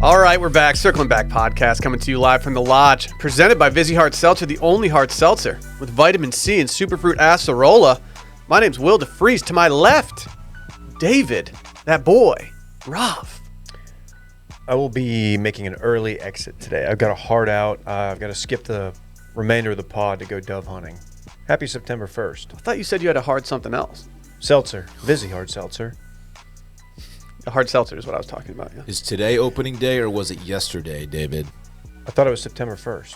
All right, we're back. Circling Back podcast coming to you live from the Lodge. Presented by Vizzy Hard Seltzer, the only hard seltzer with vitamin C and superfruit acerola. My name's Will DeFreeze. To my left, David, that boy, Rob. I will be making an early exit today. I've got a heart out. I've got to skip the remainder of the pod to go dove hunting. Happy September 1st. I thought you said you had a hard something else. Seltzer. Vizzy Hard Seltzer. A hard seltzer is what I was talking about, yeah. Is today opening day or was it yesterday, David? I thought it was September 1st.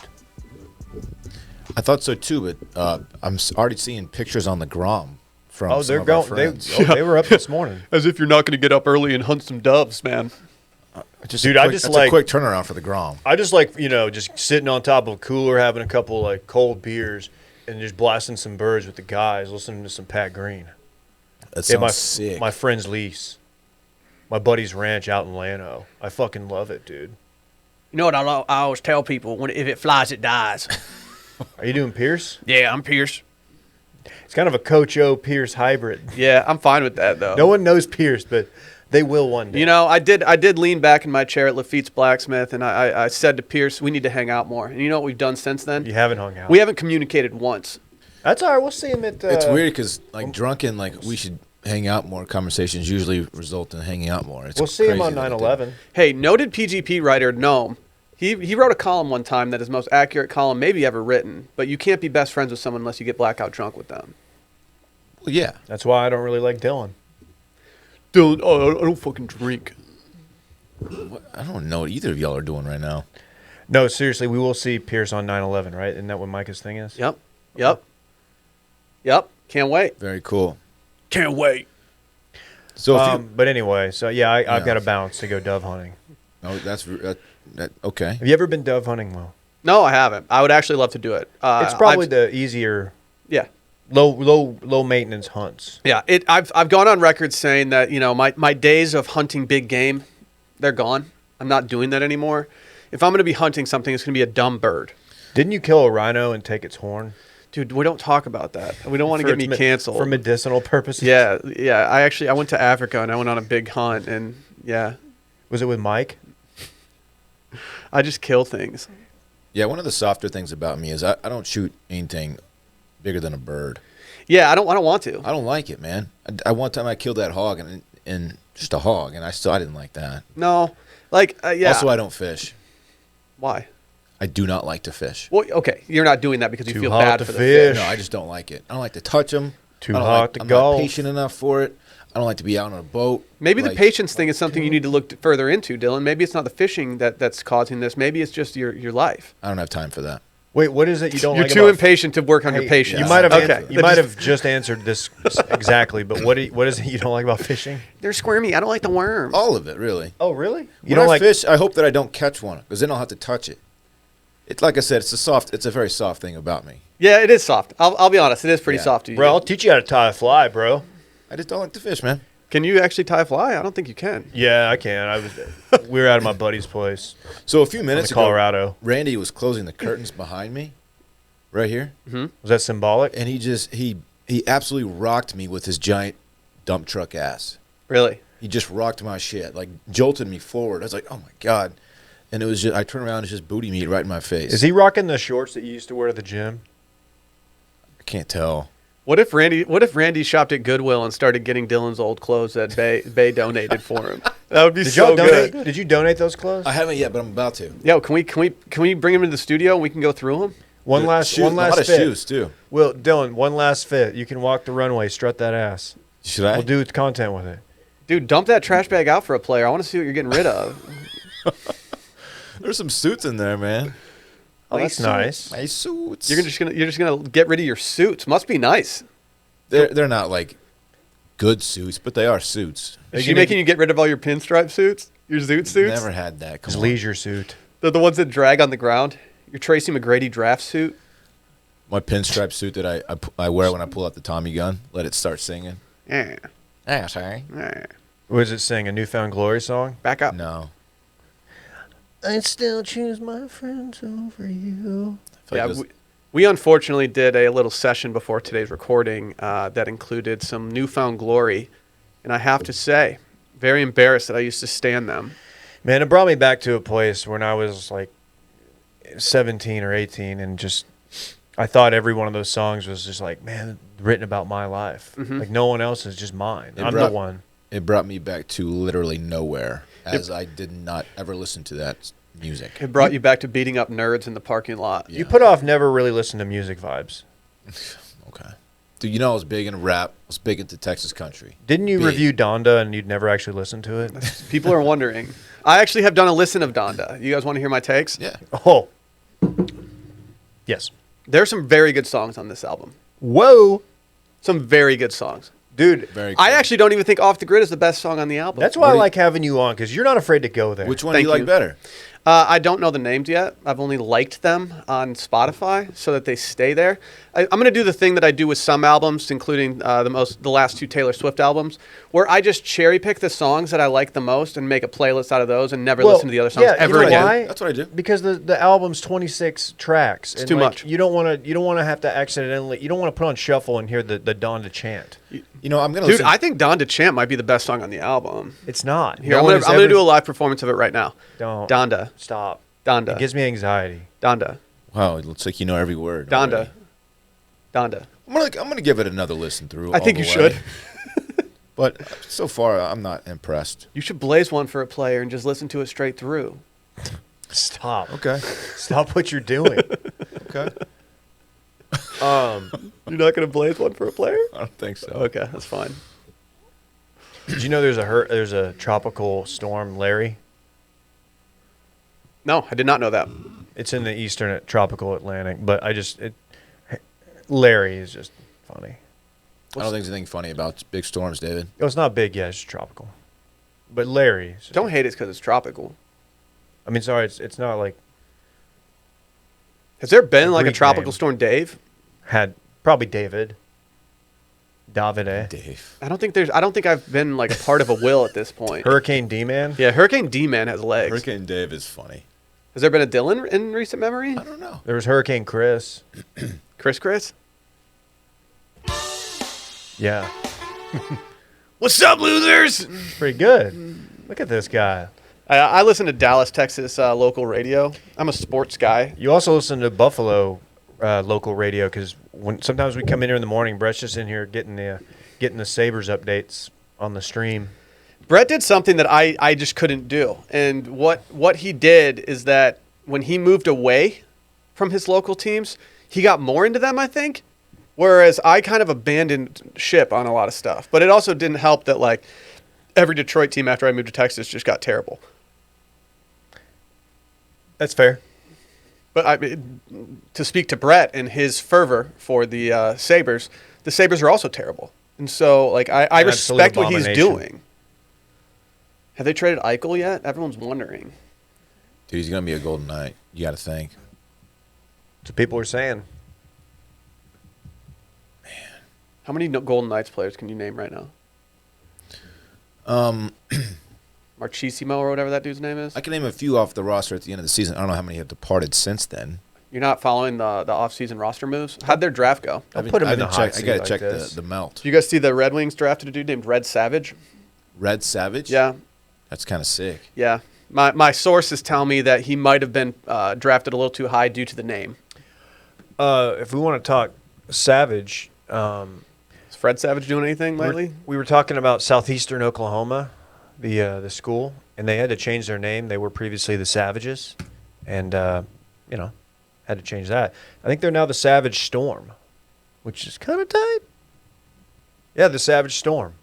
I thought so too, but I'm already seeing pictures on the Grom from Oh, some they're of our going. friends. They were up this morning. As if you're not going to get up early and hunt some doves, man. Dude, That's a quick turnaround for the Grom. I just like, just sitting on top of a cooler, having a couple like cold beers, and just blasting some birds with the guys, listening to some Pat Green. That sounds sick. My friend's lease. My buddy's ranch out in Llano. I fucking love it, dude. You know what I always tell people? If it flies, it dies. Are you doing Pierce? Yeah, I'm Pierce. It's kind of a Coach O Pierce hybrid. Yeah, I'm fine with that, though. No one knows Pierce, but they will one day. You know, I did lean back in my chair at Lafitte's Blacksmith, and I said to Pierce, we need to hang out more. And you know what we've done since then? You haven't hung out. We haven't communicated once. That's all right. We'll see him at... It's weird because, drunken, we should hang out more. Conversations usually result in hanging out more. We'll see him on 9/11. Hey, noted PGP writer Noam. He wrote a column one time that is the most accurate column maybe ever written, but you can't be best friends with someone unless you get blackout drunk with them. Well, yeah. That's why I don't really like Dylan. Dylan, I don't fucking drink. I don't know what either of y'all are doing right now. No, seriously, we will see Pierce on 9/11, right? Isn't that what Micah's thing is? Yep. Can't wait. Very cool. Can't wait. So, but anyway, so yeah, I've got to bounce to go dove hunting. Oh, that's okay. Have you ever been dove hunting, Will? No, I haven't. I would actually love to do it. It's probably the easier, low maintenance hunts. Yeah, I've gone on record saying that my days of hunting big game, they're gone. I'm not doing that anymore. If I'm going to be hunting something, it's going to be a dumb bird. Didn't you kill a rhino and take its horn? Dude, we don't talk about that. We don't want to get me canceled. For medicinal purposes? Yeah. I went to Africa and I went on a big hunt and yeah. Was it with Mike? I just kill things. Yeah, one of the softer things about me is I don't shoot anything bigger than a bird. Yeah, I don't want to. I don't like it, man. I one time I killed that hog and just a hog, and I didn't like that. No, yeah. Also, I don't fish. Why? I do not like to fish. Well, okay, you're not doing that because you Too feel hot bad to for the fish. fish. No, I just don't like it. I don't like to touch them. Too hot to I'm golf. not patient enough for it. I don't like to be out on a boat. Maybe the patience thing is something you need to look further into, Dylan. Maybe it's not the fishing that's causing this. Maybe it's just your life. I don't have time for that. Wait, what is it you don't You're like too about... impatient to work on your patience. You might have okay. You might have just answered this exactly, but what is it you don't like about fishing? They're squirmy. I don't like the worms. All of it, really. Oh, really? When I fish, I hope that I don't catch one because then I'll have to touch it. It's like I said, it's a very soft thing about me. Yeah, it is soft. I'll be honest. It is pretty soft to you. Bro, I'll teach you how to tie a fly, bro. I just don't like to fish, man. Can you actually tie a fly? I don't think you can. Yeah, I can. We were out of my buddy's place. So a few minutes ago, Colorado. Randy was closing the curtains behind me, right here. Mm-hmm. Was that symbolic? And he absolutely rocked me with his giant dump truck ass. Really? He just rocked my shit, like jolted me forward. I was like, oh my God. And it was just, I turned around and it's just booty meat right in my face. Is he rocking the shorts that you used to wear to the gym? I can't tell. What if Randy shopped at Goodwill and started getting Dylan's old clothes that Bay donated for him? That would be so good. Did you donate those clothes? I haven't yet, but I'm about to. Yo, can we bring him into the studio and we can go through them? One last a lot fit. of shoes too. Well, Dylan, one last fit. You can walk the runway, strut that ass. Should I? We'll do content with it. Dude, dump that trash bag out for a player. I want to see what you're getting rid of. There's some suits in there, man. Oh, that's nice. Nice suits. You're just gonna get rid of your suits. Must be nice. They're not like good suits, but they are suits. Is she making you get rid of all your pinstripe suits? Your zoot suits? Never had that. Come His on. leisure suit. They're the ones that drag on the ground. Your Tracy McGrady draft suit. My pinstripe suit that I wear when I pull out the Tommy gun. Let it start singing. Yeah. Yeah, sorry. Yeah. What does it sing? A Newfound Glory song? Back up. No. I still choose my friends over you. Yeah, we unfortunately did a little session before today's recording that included some Newfound Glory, and I have to say, very embarrassed that I used to stand them. Man, it brought me back to a place when I was like 17 or 18 and just I thought every one of those songs was just like, man, written about my life. Like no one else is just mine. I'm the one. It brought me back to literally nowhere, as I did not ever listen to that music. It brought you back to beating up nerds in the parking lot. You put off never really listen to music vibes. Okay. Dude, you know I was big into rap. I was big into Texas country. Didn't you Big. review Donda and you'd never actually listened to it? People are wondering. I actually have done a listen of Donda. You guys want to hear my takes? Yeah. Oh. Yes. There's some very good songs on this album. Whoa. Some very good songs. Dude, Very I cool. actually don't even think Off the Grid is the best song on the album. that's why I like having you on, because you're not afraid to go there. Which one Thank do you like you. better? I don't know the names yet. I've only liked them on Spotify so that they stay there. I'm going to do the thing that I do with some albums, including the last two Taylor Swift albums, where I just cherry pick the songs that I like the most and make a playlist out of those and never listen to the other songs ever you know again. why? That's what I do. Because the album's 26 tracks. It's too much. You don't want to have to accidentally. You don't want to put on shuffle and hear the Donda chant. You know, I'm gonna Dude, listen. I think Donda Chant might be the best song on the album. It's not. Here, I'm gonna do a live performance of it right now. Don't. Donda. Stop. Donda. It gives me anxiety. Donda. Wow, it looks like you know every word. Donda. already. Donda. I'm gonna give it another listen through. I think all you the way. should. But so far, I'm not impressed. You should blaze one for a player and just listen to it straight through. Stop. Okay. Stop what you're doing. Okay. You're not going to blaze one for a player? I don't think so. Okay, that's fine. Did you know there's a tropical storm, Larry? No, I did not know that. It's in the eastern tropical Atlantic, but Larry is just funny. I don't think there's anything funny about big storms, David. Oh, it's not big, yeah, it's tropical. But Larry is just, Don't hate it because it's tropical. I mean, sorry, it's not like Has there been like a Greek tropical name. storm, Dave? had probably David. Davide. Dave. I don't think I've been like a part of a will at this point. Hurricane D-Man. Yeah, Hurricane D-Man has legs. Hurricane Dave is funny. Has there been a Dylan in recent memory? I don't know. There was Hurricane Chris. Chris? Yeah. What's up, losers? Pretty good. Look at this guy. I listen to Dallas, Texas local radio. I'm a sports guy. You also listen to Buffalo local radio because sometimes we come in here in the morning, Brett's just in here getting the Sabres updates on the stream. Brett did something that I just couldn't do. And what he did is that when he moved away from his local teams, he got more into them, I think. Whereas I kind of abandoned ship on a lot of stuff. But it also didn't help that like every Detroit team after I moved to Texas just got terrible. That's fair. But to speak to Brett and his fervor for the Sabres are also terrible. And so like I Absolute respect what he's abomination. doing. Have they traded Eichel yet? Everyone's wondering. Dude, he's gonna be a Golden Knight. You got to think. That's what people are saying. How many Golden Knights players can you name right now? Marchesimo or whatever that dude's name is. I can name a few off the roster at the end of the season. I don't know how many have departed since then. You're not following the off-season roster moves? How'd their draft go? Don't put him in the hot I seat gotta like check this. the melt. Did you guys see the Red Wings drafted a dude named Red Savage? Red Savage. Yeah. That's kind of sick. Yeah. My sources tell me that he might have been drafted a little too high due to the name. If we want to talk Savage, Is Fred Savage doing anything lately? we were talking about Southeastern Oklahoma, the school, and they had to change their name. They were previously the Savages, and had to change that. I think they're now the Savage Storm, which is kind of tight. Yeah, the Savage Storm.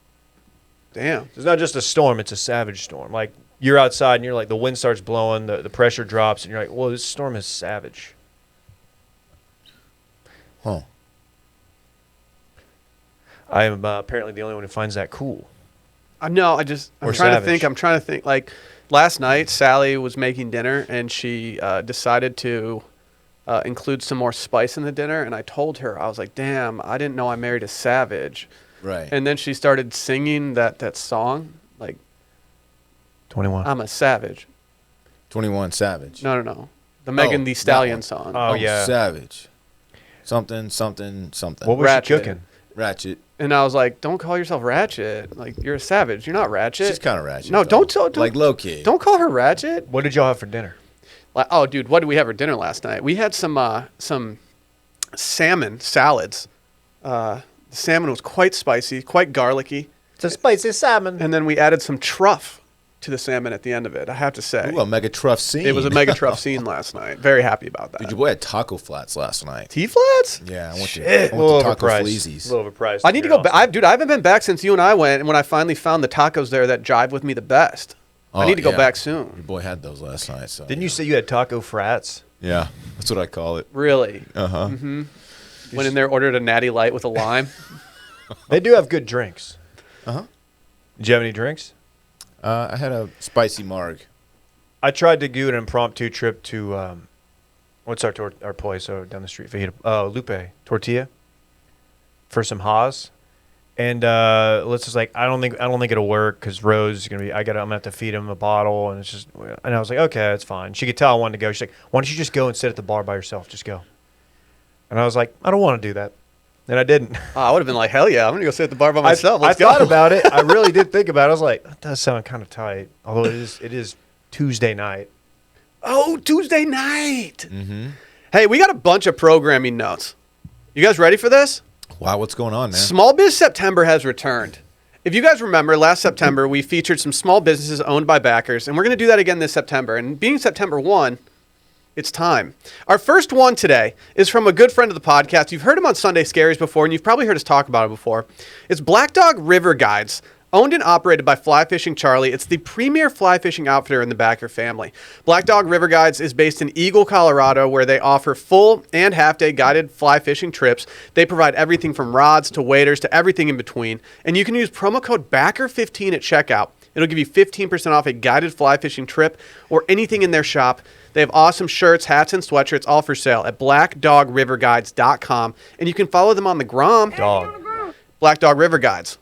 Damn. It's not just a storm; it's a savage storm. Like you're outside and you're like the wind starts blowing, the pressure drops, and you're like, "Well, this storm is savage." Huh. I am apparently the only one who finds that cool. No, I'm Or trying savage. to think. I'm trying to think. Like last night, Sally was making dinner and she decided to include some more spice in the dinner. And I told her, I was like, "Damn, I didn't know I married a savage." Right. And then she started singing that song, like 21. I'm a savage. 21 Savage. No. The Megan Oh, Thee that Stallion one. song. Oh, yeah. Savage. Something. What was Ratchet. she cooking? Ratchet. And I was like, don't call yourself Ratchet. Like, you're a savage. You're not Ratchet. She's kind of ratchet. No, though. don't like low key. Don't call her Ratchet. What did y'all have for dinner? Like, oh, dude, what did we have for dinner last night? We had some salmon salads. The salmon was quite spicy, quite garlicky. It's a spicy salmon. And then we added some truff to the salmon at the end of it, I have to say. Ooh, a mega truff scene. It was a mega truff scene last night. Very happy about that. Dude, your boy had taco flats last night. T-flats? Yeah, I went to A little Taco overpriced. Fleazies. A little overpriced. I need to go back. Dude, I haven't been back since you and I went, and when I finally found the tacos there that jive with me the best. I need to go back Your soon. boy had those last night. So Didn't you say you had taco frats? Yeah, that's what I call it. Really? Uh-huh. Went in there, ordered a natty light with a lime. They do have good drinks. Uh-huh. Did you have any drinks? I had a spicy marg. I tried to do an impromptu trip to what's our place down the street? Lupe Tortilla for some Haas, and let's just like I don't think it'll work because Rose is gonna be. I'm gonna have to feed him a bottle, and it's just. And I was like, okay, that's fine. She could tell I wanted to go. She's like, why don't you just go and sit at the bar by yourself? Just go. And I was like, I don't want to do that, and I didn't. I would have been like, hell yeah, I'm going to go sit at the bar by myself. Let's I thought about it. I really did think about it. I was like, that does sound kind of tight. Although it is Tuesday night. Oh, Tuesday night. Mm-hmm. Hey, we got a bunch of programming notes. You guys ready for this? Wow, what's going on, man? Small Biz September has returned. If you guys remember, last September, we featured some small businesses owned by backers, and we're going to do that again this September. And being September 1, it's time. Our first one today is from a good friend of the podcast. You've heard him on Sunday Scaries before, and you've probably heard us talk about it before. It's Black Dog River Guides, owned and operated by Fly Fishing Charlie. It's the premier fly fishing outfitter in the Backer family. Black Dog River Guides is based in Eagle, Colorado, where they offer full and half-day guided fly fishing trips. They provide everything from rods to waders to everything in between. And you can use promo code BACKER15 at checkout. It'll give you 15% off a guided fly fishing trip or anything in their shop. They have awesome shirts, hats, and sweatshirts all for sale at blackdogriverguides.com. And you can follow them on the Grom. Dog. Black Dog River Guides.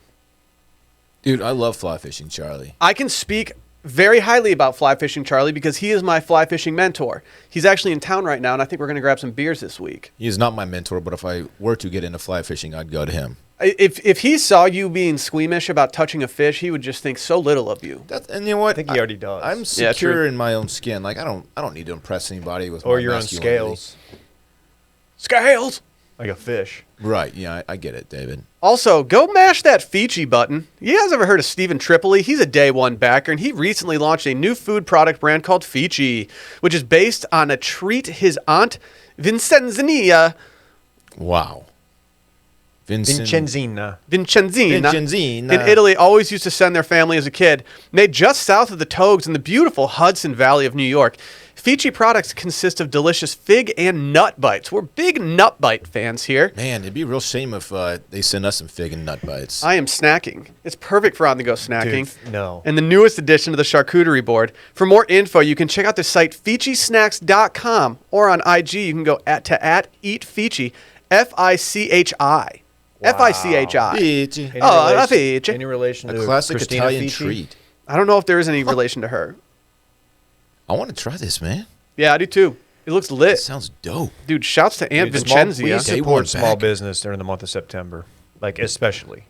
Dude, I love fly fishing, Charlie. I can speak very highly about Fly Fishing Charlie because he is my fly fishing mentor. He's actually in town right now, and I think we're going to grab some beers this week. He is not my mentor, but if I were to get into fly fishing, I'd go to him. If he saw you being squeamish about touching a fish, he would just think so little of you. And you know what? I think he already does. I'm Yeah, secure true. in my own skin. Like I don't need to impress anybody with or my your own masculinity. scales, Scales! like a fish. Right? Yeah, I get it, David. Also, go mash that Fiji button. You guys ever heard of Stephen Tripoli? He's a day one backer, and he recently launched a new food product brand called Fiji, which is based on a treat his aunt Vincenzina Wow. Vincenzina. in Italy always used to send their family as a kid. Made just south of the Togs in the beautiful Hudson Valley of New York. Fiji products consist of delicious fig and nut bites. We're big nut bite fans here. Man, it'd be a real shame if they send us some fig and nut bites. I am snacking. It's perfect for on-the-go snacking. Dude, no. And the newest addition to the charcuterie board. For more info, you can check out the site FijiSnacks.com, or on IG, you can go to @EatFiji, F-I-C-H-I. Wow. F-I-C-H-I. Fiji. Oh, Fiji. Any relation A to classic Christina Italian Fiji? treat. I don't know if there is any relation to her. I want to try this, man. Yeah, I do too. It looks It lit. sounds dope. Dude, shouts to Aunt Dude, Vincenzia. we Day one support small back. business during the month of September, like especially.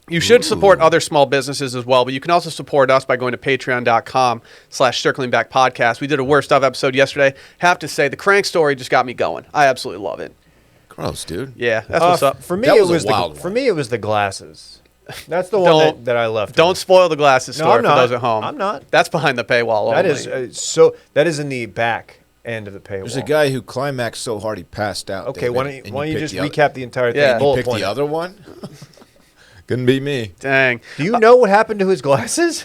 You should support Ooh. other small businesses as well, but you can also support us by going to patreon.com/circlingbackpodcast. We did a worst of episode yesterday. Have to say, the crank story just got me going. I absolutely love it. Gross, dude. Yeah, that's what's up. For me, That it was a was wild for one. me it was the glasses. That's the Don't- one that I left. Don't spoil the glasses No, store I'm for not. those at home. I'm not. That's behind the paywall That only. is that is in the back end of the paywall. There's a guy who climaxed so hard he passed out. Okay, David, why and don't you picked just the other- recap the entire thing? Yeah. You bullet picked point the it. other one? Couldn't be me. Dang. Do you know what happened to his glasses?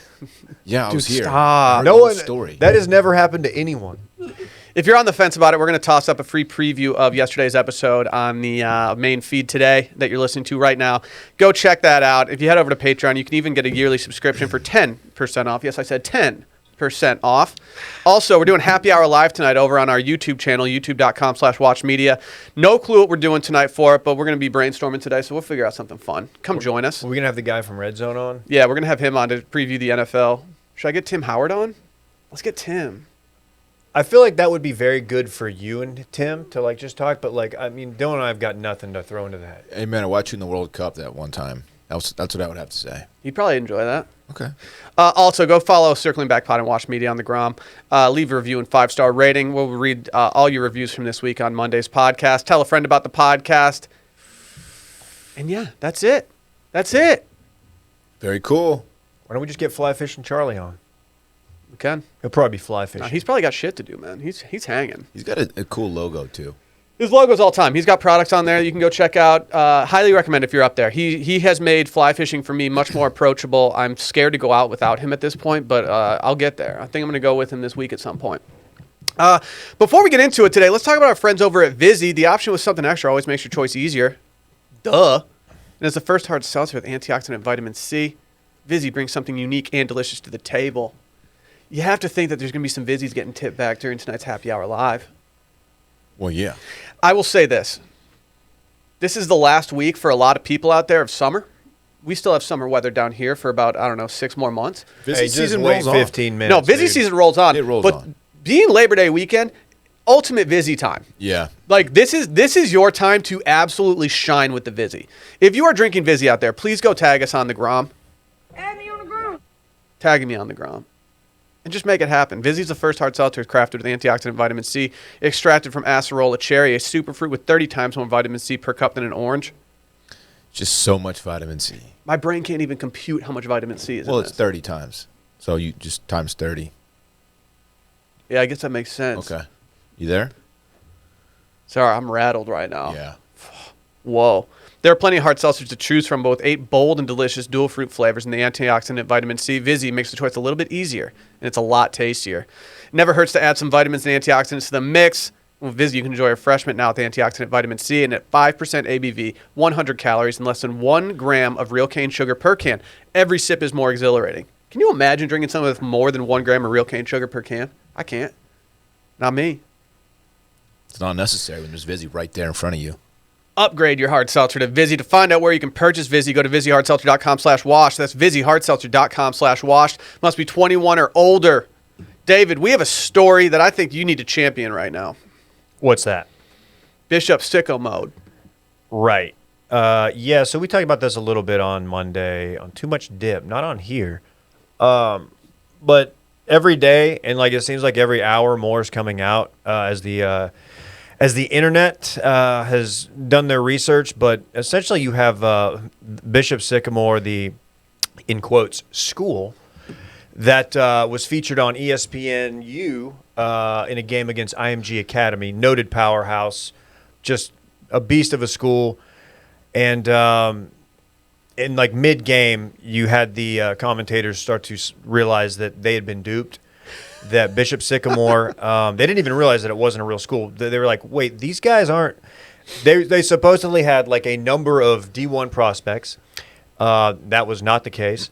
Yeah, I was here. stop. I heard No the whole one. story. That has never happened to anyone. If you're on the fence about it, we're going to toss up a free preview of yesterday's episode on the main feed today that you're listening to right now. Go check that out. If you head over to Patreon, you can even get a yearly subscription for 10% off. Yes, I said 10% off. Also, we're doing Happy Hour Live tonight over on our YouTube channel, youtube.com/watchmedia. No clue what we're doing tonight for it, but we're going to be brainstorming today, so we'll figure out something fun. Come join us. Are we gonna have the guy from Red Zone on? Yeah, we're going to have him on to preview the NFL. Should I get Tim Howard on? Let's get Tim. I feel like that would be very good for you and Tim to like just talk, but like I mean, Dylan and I've got nothing to throw into that. Hey man, watching the World Cup that one time. That's what I would have to say. You'd probably enjoy that. Okay. Also, go follow Circling Back Pod and Watch Media on the Grom. Leave a review and 5-star rating. We'll read all your reviews from this week on Monday's podcast. Tell a friend about the podcast. And yeah, that's it. That's it. Very cool. Why don't we just get Fly Fishing Charlie on? We can. He'll probably be fly fishing. He's probably got shit to do, man. He's hanging. He's got a cool logo too. His logo's all time. He's got products on there you can go check out. Highly recommend if you're up there. He has made fly fishing for me much more approachable. I'm scared to go out without him at this point, but I'll get there. I think I'm going to go with him this week at some point. Before we get into it today, let's talk about our friends over at Vizzy. The option with something extra always makes your choice easier. Duh. And as the first hard seltzer with antioxidant vitamin C, Vizzy brings something unique and delicious to the table. You have to think that there's going to be some Vizzies getting tipped back during tonight's Happy Hour Live. Well, yeah. I will say this. This is the last week for a lot of people out there of summer. We still have summer weather down here for about, 6 more months. Busy just season wait rolls on. 15 minutes. No, busy dude. season rolls on. It rolls but on. being Labor Day weekend, ultimate Vizzy time. Yeah. Like, this is your time to absolutely shine with the Vizzy. If you are drinking Vizzy out there, please go tag us on the Grom. Add me on the ground. Tagging me on the Grom. And just make it happen. Vizzy's the first hard seltzer crafted with antioxidant vitamin C, extracted from acerola cherry, a superfruit with 30 times more vitamin C per cup than an orange. Just so much vitamin C. My brain can't even compute how much vitamin C is Well, in it's this. 30 times. So you just times 30. Yeah, I guess that makes sense. Okay. You there? Sorry, I'm rattled right now. Yeah. Whoa. There are plenty of hard seltzers to choose from, both 8 bold and delicious dual fruit flavors, and the antioxidant vitamin C Vizzy makes the choice a little bit easier, and it's a lot tastier. It never hurts to add some vitamins and antioxidants to the mix. With Vizzy, you can enjoy refreshment now with antioxidant vitamin C, and at 5% ABV, 100 calories, and less than 1 gram of real cane sugar per can. Every sip is more exhilarating. Can you imagine drinking something with more than 1 gram of real cane sugar per can? I can't. Not me. It's not necessary when there's Vizzy right there in front of you. Upgrade your hard seltzer to Vizzy. To find out where you can purchase Vizzy, go to VizzyHardSeltzer.com/washed. That's VizzyHardSeltzer.com/washed. Must be 21 or older. David, we have a story that I think you need to champion right now. What's that? Bishop Sycamore. Right. Yeah, so we talked about this a little bit on Monday on Too Much Dip, not on here. But every day, and like it seems like every hour more is coming out as the internet has done their research. But essentially you have Bishop Sycamore, the, in quotes, school, that was featured on ESPNU in a game against IMG Academy, noted powerhouse, just a beast of a school. And in like mid-game, you had the commentators start to realize that they had been duped, that Bishop Sycamore, they didn't even realize that it wasn't a real school. They were like, wait, these guys aren't – they supposedly had like a number of D1 prospects. That was not the case.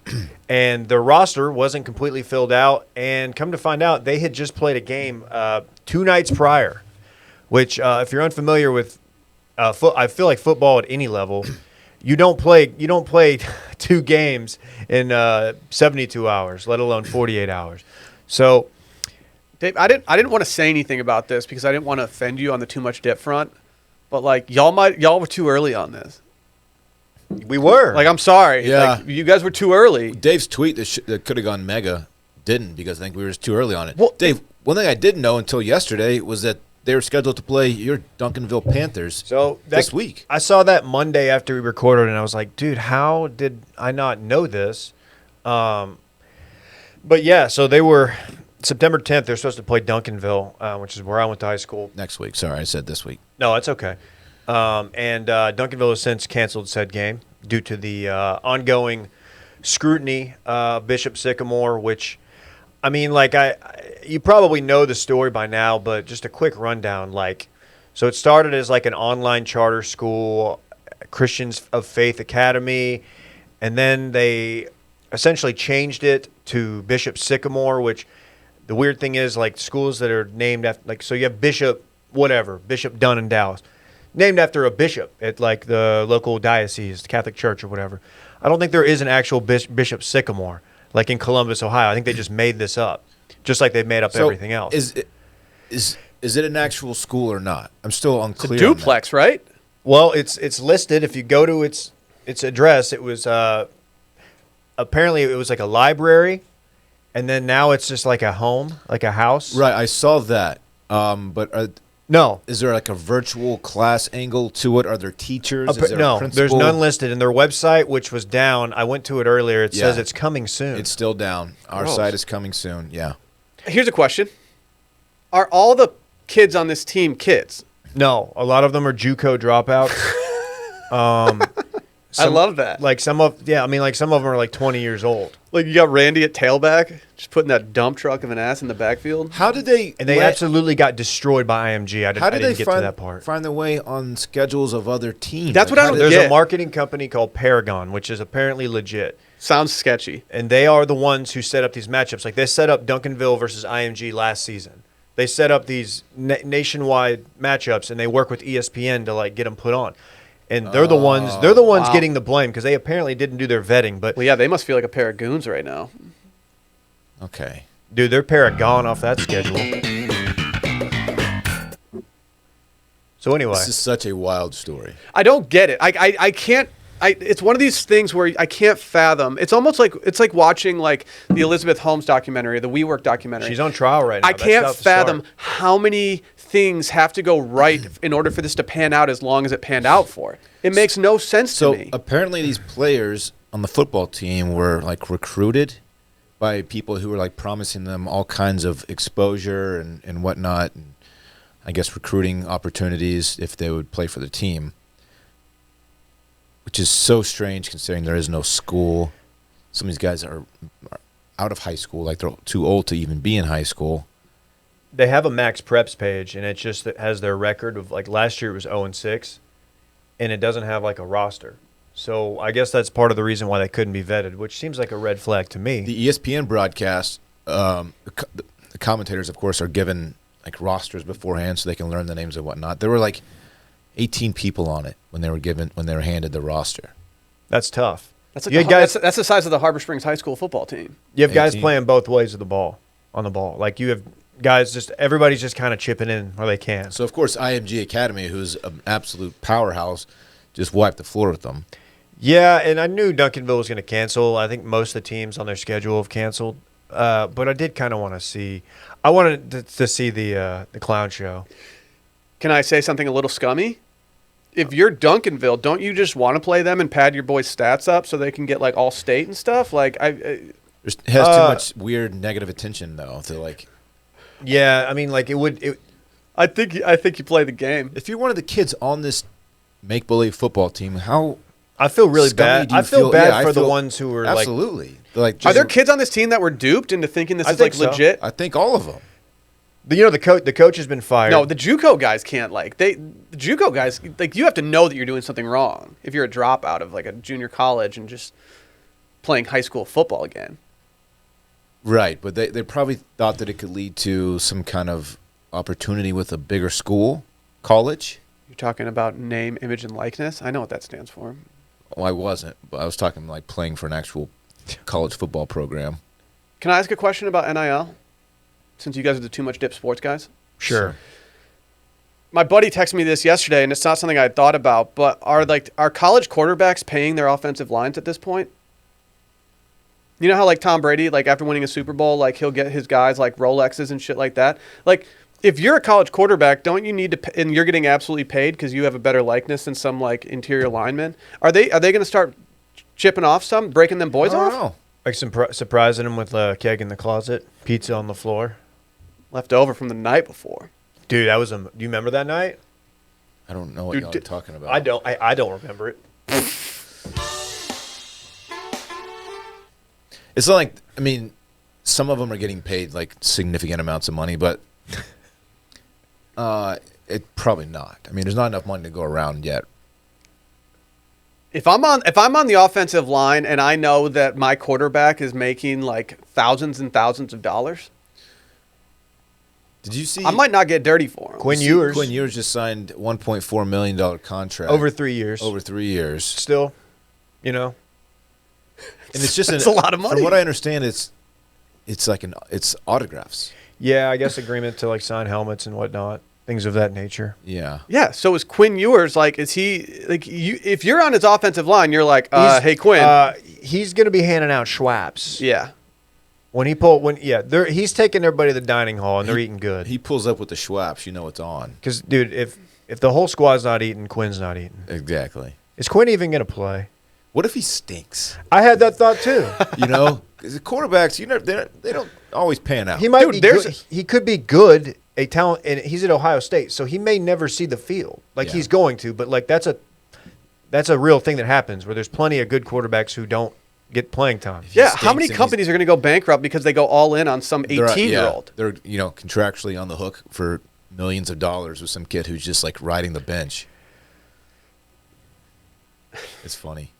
And their roster wasn't completely filled out. And come to find out, they had just played a game 2 nights prior, which if you're unfamiliar with I feel like football at any level, you don't play 2 games in 72 hours, let alone 48 hours. So, Dave, I didn't want to say anything about this because I didn't want to offend you on the Too Much Dip front. But like y'all were too early on this. we were. Like, I'm sorry. Yeah. Like, you guys were too early. Dave's tweet that could have gone mega didn't, because I think we were just too early on it. Well, Dave, one thing I didn't know until yesterday was that they were scheduled to play your Duncanville Panthers this week. I saw that Monday after we recorded, and I was like, dude, how did I not know this? But yeah, so they were September 10th. They're supposed to play Duncanville, which is where I went to high school. Next week. Sorry, I said this week. No, it's okay. And Duncanville has since canceled said game due to the ongoing scrutiny of Bishop Sycamore, which, I mean, like, you probably know the story by now, but just a quick rundown. Like, so it started as like an online charter school, Christians of Faith Academy, and then they essentially changed it to Bishop Sycamore, which the weird thing is, like, schools that are named after, like, so you have Bishop Dunn in Dallas, named after a bishop at like the local diocese, the Catholic Church or whatever. I don't think there is an actual Bishop Sycamore like in Columbus, Ohio. I think they just made this up, just like they've made up everything else. Is it an actual school or not? I'm still It's a unclear. on that. duplex, right? Well, it's listed. If you go to its address, it was apparently it was like a library, and then now it's just like a home, like a house. Right, I saw that. But No, is there like a virtual class angle to it? Are there teachers? Is there a no, principal? there's none listed. In their website, which was down, I went to it earlier. It says Yeah. it's coming soon. It's still down. Our Gross. site is coming soon. Yeah. Here's a question: are all the kids on this team kids? No, a lot of them are JUCO dropouts. I love that. Like some of them are like 20 years old. Like you got Randy at tailback, just putting that dump truck of an ass in the backfield. How did they? And they absolutely got destroyed by IMG. How did I they didn't get to that part. find their way on schedules of other teams? That's what I how don't did- There's Yeah. a marketing company called Paragon, which is apparently legit. Sounds sketchy. And they are the ones who set up these matchups. Like they set up Duncanville versus IMG last season. They set up these nationwide matchups, and they work with ESPN to like get them put on. And they're the ones wow. getting the blame because they apparently didn't do their vetting. But Well, yeah, they must feel like a pair of goons right now. Okay. dude, they're Paragon off that schedule. So anyway, This is such a wild story. I don't get it. I can't. It's one of these things where I can't fathom. It's almost like watching like the Elizabeth Holmes documentary, the WeWork documentary. she's on trial right now. I That's can't about to fathom start. how many things have to go right in order for this to pan out as long as it panned out for. It makes no sense So to me. apparently, these players on the football team were like recruited by people who were like promising them all kinds of exposure and whatnot, and I guess recruiting opportunities if they would play for the team, which is so strange considering there is no school. Some of these guys are out of high school, like they're too old to even be in high school. They have a Max Preps page, and it just has their record of like last year it was 0-6, and it doesn't have like a roster. So I guess that's part of the reason why they couldn't be vetted, which seems like a red flag to me. The ESPN broadcast, the commentators, of course, are given like rosters beforehand so they can learn the names and whatnot. There were like 18 people on it when they were handed the roster. That's tough. That's like you had guys. that's the size of the Harbor Springs High School football team. You have guys 18. playing both ways of the ball on the ball. Like you have guys everybody's just kind of chipping in where they can. So, of course, IMG Academy, who's an absolute powerhouse, just wiped the floor with them. Yeah, and I knew Duncanville was going to cancel. I think most of the teams on their schedule have canceled. But I did kind of want to see. I wanted to see the clown show. Can I say something a little scummy? If you're Duncanville, don't you just want to play them and pad your boys' stats up so they can get like all state and stuff? Like It has too much weird negative attention, though, to like. Yeah, I mean, like it would. I think you play the game. If you're one of the kids on this make-believe football team, how I feel really scummy bad. do you I feel feel? bad Yeah, I for the feel- ones who were like. absolutely like. Are Just, there kids on this team that were duped into thinking this I is think like so. legit? I think all of them. You know, the coach has been fired. No, the JUCO guys can't the JUCO guys like you have to know that you're doing something wrong if you're a dropout of like a junior college and just playing high school football again. Right, but they probably thought that it could lead to some kind of opportunity with a bigger school, college. You're talking about name, image, and likeness. I know what that stands for. Well, I wasn't, but I was talking like playing for an actual college football program. Can I ask a question about NIL? Since you guys are the Too Much Dip Sports guys. Sure. My buddy texted me this yesterday, and it's not something I had thought about, but are college quarterbacks paying their offensive lines at this point? You know how like Tom Brady, like after winning a Super Bowl, like he'll get his guys like Rolexes and shit like that? Like if you're a college quarterback, don't you need to pay, and you're getting absolutely paid because you have a better likeness than some like interior linemen? Are they going to start chipping off some, breaking them boys I off? don't know. Like surprising them with a keg in the closet, pizza on the floor. Left over from the night before. Dude, that was do you remember that night? I don't know what Dude, y'all are talking about. I don't. I don't remember it. It's not like, I mean, some of them are getting paid like significant amounts of money, but it probably not. I mean, there's not enough money to go around yet. If I'm on the offensive line and I know that my quarterback is making like thousands and thousands of dollars, Did you see? I might not get dirty for him. Quinn Ewers. Quinn Ewers just signed $1.4 million contract Over 3 years. Over 3 years. Still, you know. And it's just That's a lot of money. From what I understand, it's autographs. Yeah, I guess agreement to like sign helmets and whatnot, things of that nature. Yeah. Yeah. So is Quinn Ewers like? Is he like you? If you're on his offensive line, you're like, hey Quinn. He's going to be handing out Schwaps. Yeah. He's taking everybody to the dining hall and they're eating good. He pulls up with the Schwaps, you know it's on. Because, dude, if the whole squad's not eating, Quinn's not eating. Exactly. Is Quinn even going to play? What if he stinks? I had that thought too. You know, because the quarterbacks, they don't always pan out. He might Dude, be good. He could be good, a talent, and he's at Ohio State, so he may never see the field. Like Yeah. he's going to, but like that's a real thing that happens where there's plenty of good quarterbacks who don't get playing time. Yeah. stinks How many and companies are going to go bankrupt because they go all in on some 18-year-old? They're contractually on the hook for millions of dollars with some kid who's just like riding the bench. It's funny.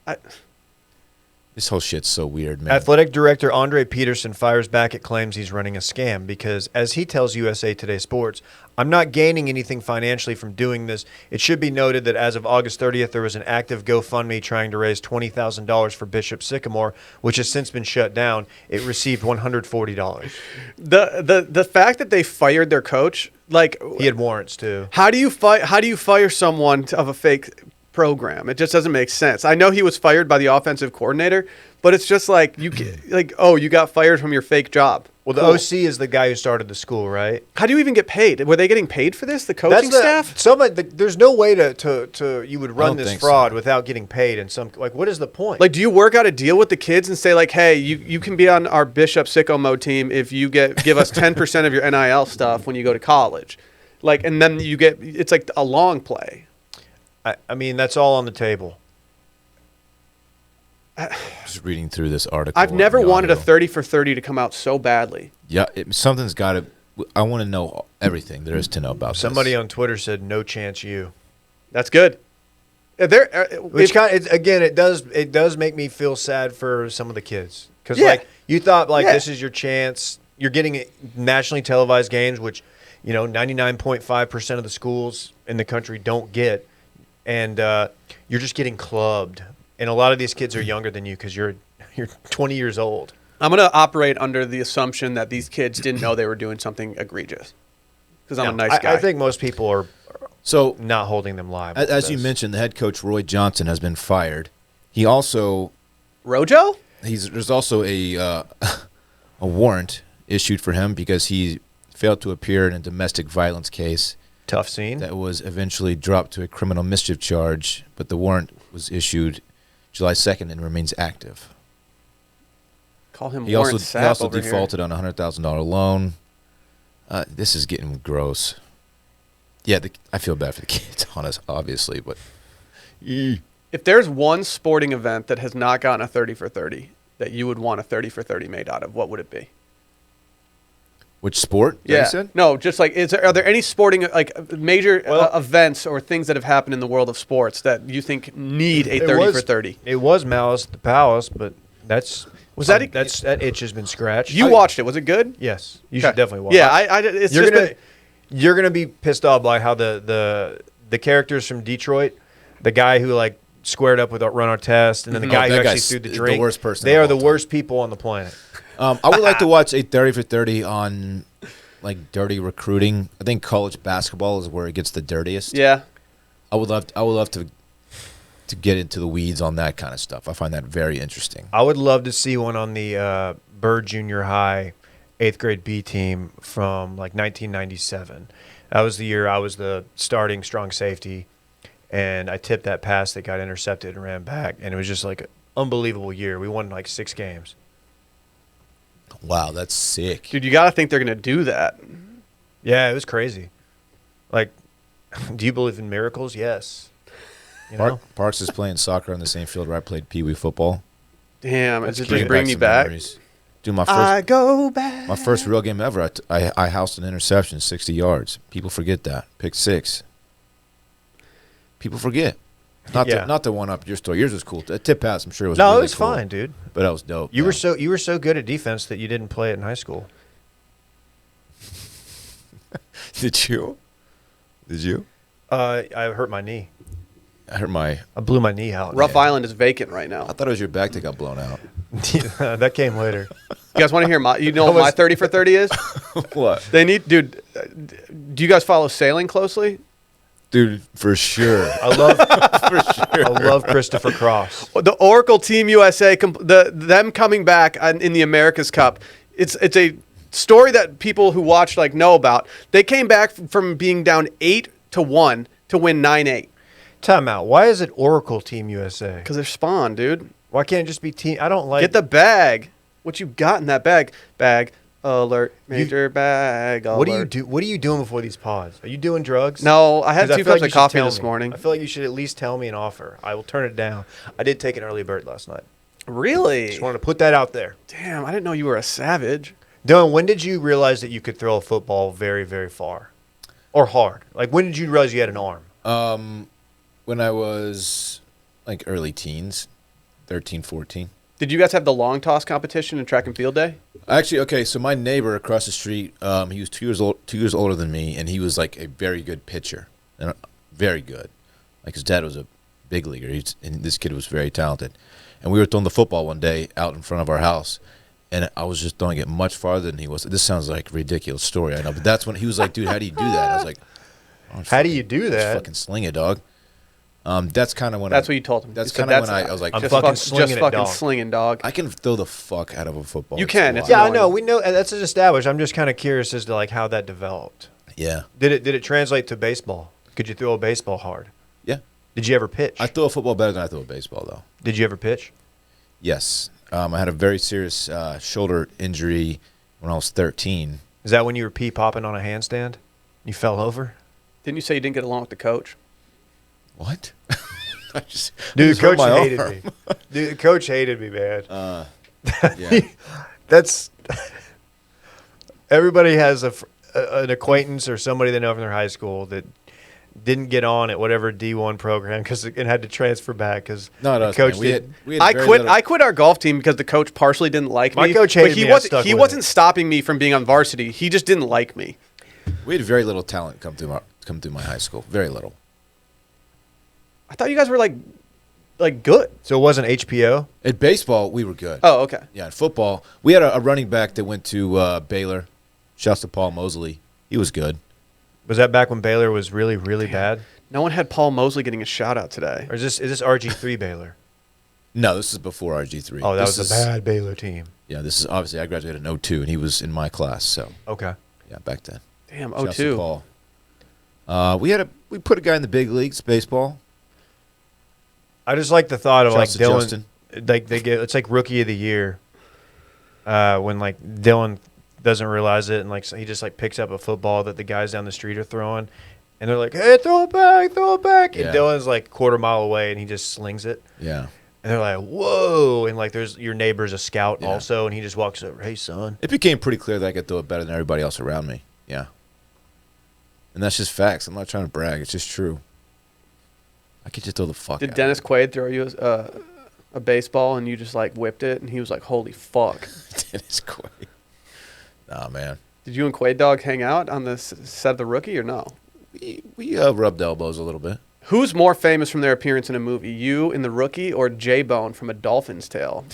This whole shit's so weird, man. Athletic director Andre Peterson fires back at claims he's running a scam because, as he tells USA Today Sports, I'm not gaining anything financially from doing this. It should be noted that as of August 30th, there was an active GoFundMe trying to raise $20,000 for Bishop Sycamore, which has since been shut down. It received $140. The fact that they fired their coach, like He had warrants too. how do you fire someone of a fake program? It just doesn't make sense. I know he was fired by the offensive coordinator, but it's just like you got fired from your fake job. Well, the Cool. OC is the guy who started the school, right? How do you even get paid? Were they getting paid for this? The coaching staff? There's no way to you would run don't this think fraud so. without getting paid. And what is the point? Like, do you work out a deal with the kids and say like, hey, you can be on our Bishop Sycamore team if you give us 10% of your NIL stuff when you go to college, like, and then it's like a long play. I mean, that's all on the table. Just reading through this article. I've never the wanted a audio. 30 for 30 to come out so badly. Yeah, something's got to. I want to know everything there is to know about Somebody this. on Twitter said, "No chance, you." That's good. It does make me feel sad for some of the kids because Yeah. like you thought like Yeah. this is your chance. You're getting nationally televised games, which 99.5% of the schools in the country don't get, and you're just getting clubbed. And a lot of these kids are younger than you because you're 20 years old. I'm going to operate under the assumption that these kids didn't know they were doing something egregious because I'm a nice guy. I think most people are So, not holding them liable. as you mentioned, the head coach Roy Johnson has been fired. He also Rojo? there's also a warrant issued for him because he failed to appear in a domestic violence case Tough scene. that was eventually dropped to a criminal mischief charge, but the warrant was issued July 2nd and remains active. Call him He Warren also Sapp over defaulted on a $100,000 loan. This is getting gross. Yeah, I feel bad for the kids, obviously, but here. If there's one sporting event that has not gotten a 30 for 30 that you would want a 30 for 30 made out of, what would it be? which sport? that you said? No, just like, are there any sporting, like, major events or things that have happened in the world of sports that you think need a 30 for 30? It was Malice at the Palace, but that itch has been scratched. You watched it. Was it good? Yes, you Okay. should definitely watch. Yeah, it's you're just gonna been, you're gonna be pissed off by how the characters from Detroit, the guy who like squared up with Ron Artest, and then the guy who that actually guy's threw the the drink. worst person They of are all the time. worst people on the planet. I would like to watch a 30 for 30 on like dirty recruiting. I think college basketball is where it gets the dirtiest. yeah. I would love to get into the weeds on that kind of stuff. I find that very interesting. I would love to see one on the Byrd Junior High 8th grade B team from like 1997. That was the year I was the starting strong safety, and I tipped that pass that got intercepted and ran back, and it was just like an unbelievable year. We won like 6 games. Wow, that's sick. Dude, you got to think they're going to do that. Yeah, it was crazy. Like, do you believe in miracles? Yes. You know? Parks is playing soccer on the same field where I played Pee Wee football. Damn, That's is it great. just bring you some back? memories. Dude, I go back. my first real game ever, I housed an interception, 60 yards. People forget that. Pick 6. People forget. Not to one up your story. Yours was cool. The tip pass, I'm sure was No, really it was cool, fine, dude. but that was dope. You man. were so good at defense that you didn't play it in high school. Did you? I hurt my knee. I hurt my. I blew my knee out. Rough Island is vacant right I now. thought it was your back that got blown out. That came later. You guys want to hear what my 30 for 30 is? What? They need, dude. Do you guys follow sailing closely? Dude, for sure. I love For sure. I love Christopher Cross. The Oracle Team USA, them coming back in the America's Cup. It's a story that people who watch like know about. They came back from being down 8-1 to win 9-8. Time out. Why is it Oracle Team USA? Because they're Spawn, dude. Why can't it just be Team? I don't like. Get the bag. What you got in that bag? Bag alert. Major bag alert. What do you do? What are you doing before these pods? Are you doing drugs? No, I had 'Cause 2 feel cups like of you should coffee tell this me. morning. I feel like you should at least tell me an offer. I will turn it down. I did take an early bird last night. Really? Just wanted to put that out there. Damn, I didn't know you were a savage. Dylan, when did you realize that you could throw a football very, very far? Or hard? Like, when did you realize you had an arm? When I was like early teens, 13, 14. Did you guys have the long toss competition in track and field day? Actually, okay, so my neighbor across the street, he was 2 years older than me, and he was like a very good pitcher, and very good. Like his dad was a big leaguer, and this kid was very talented. And we were throwing the football one day out in front of our house, and I was just throwing it much farther than he was. This sounds like a ridiculous story, I know, but that's when he was like, "Dude, how do you do that?" And I was like, How do you do "Just that? fucking sling it, dog." That's kind of when That's what you told him. That's You said, kind of when I was like, I'm just fucking fuck- slinging just it, fucking dog. slinging, dog. I can throw the fuck out of a football. You can, it's wild. Yeah, I annoying. know. We know that's established. I'm just kind of curious as to like how that developed. Yeah, Did it translate to baseball? Could you throw a baseball hard? yeah. Did you ever pitch? I throw a football better than I throw a baseball, though. Did you ever pitch? Yes. I had a very serious shoulder injury when I was 13. Is that when you were pee popping on a handstand? You fell over? Didn't you say you didn't get along with the coach? What? I just, I Dude, just the hurt coach my hated arm. me. Dude, the coach hated me, man. Yeah. That's everybody has an acquaintance or somebody they know from their high school that didn't get on at whatever D1 program because it had to transfer back because No, the no, coach we did. had I very quit. little- I quit our golf team because the coach partially didn't like My me. coach but hated he me, I wasn't. stuck He with wasn't it. stopping me from being on varsity. He just didn't like me. We had very little talent come through my high school. Very little. I thought you guys were like good. So it wasn't HPO? At baseball, we were good. Oh, okay. Yeah, in football, we had a running back that went to Baylor. Shouts to Paul Mosley. He was good. Was that back when Baylor was really, really bad? No one had Paul Mosley getting a shout out today. Or is this RG3 Baylor? No, this is before RG3. Oh, that This was a is- bad Baylor team. Yeah, this is obviously I graduated in 02, and he was in my class. So Okay. yeah, back then. Damn, Shouts to 02. Paul. We put a guy in the big leagues baseball. I just like the thought of Shouts like to Dylan. Justin. Like they get it's like rookie of the year. When like Dylan doesn't realize it and like so he just like picks up a football that the guys down the street are throwing, and they're like, "Hey, throw it back, throw it back!" And Yeah. Dylan's like quarter mile away and he just slings it, Yeah. and they're like, "Whoa!" And like there's your neighbor's a scout Yeah. also, and he just walks over, "Hey, son." It became pretty clear that I could throw it better than everybody else around me. Yeah. And that's just facts. I'm not trying to brag. It's just true. I could just throw the fuck Did out. Dennis Quaid throw you a baseball and you just like whipped it and he was like, "Holy fuck"? Dennis Quaid. Nah, man. Did you and Quaid Dog hang out on the set of The Rookie or no? We rubbed elbows a little bit. Who's more famous from their appearance in a movie, you in The Rookie or J-Bone from A Dolphin's Tale?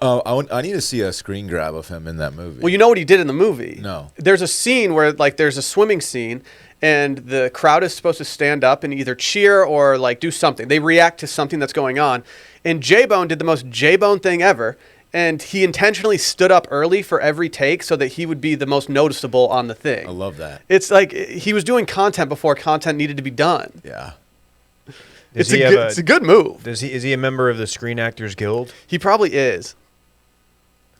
I need to see a screen grab of him in that movie. Well, you know what he did in the movie. No. There's a scene where like there's a swimming scene and the crowd is supposed to stand up and either cheer or like do something. They react to something that's going on. And J-Bone did the most J-Bone thing ever. And he intentionally stood up early for every take so that he would be the most noticeable on the thing. I love that. It's like he was doing content before content needed to be done. Yeah. It's a good move. Is he a member of the Screen Actors Guild? He probably is.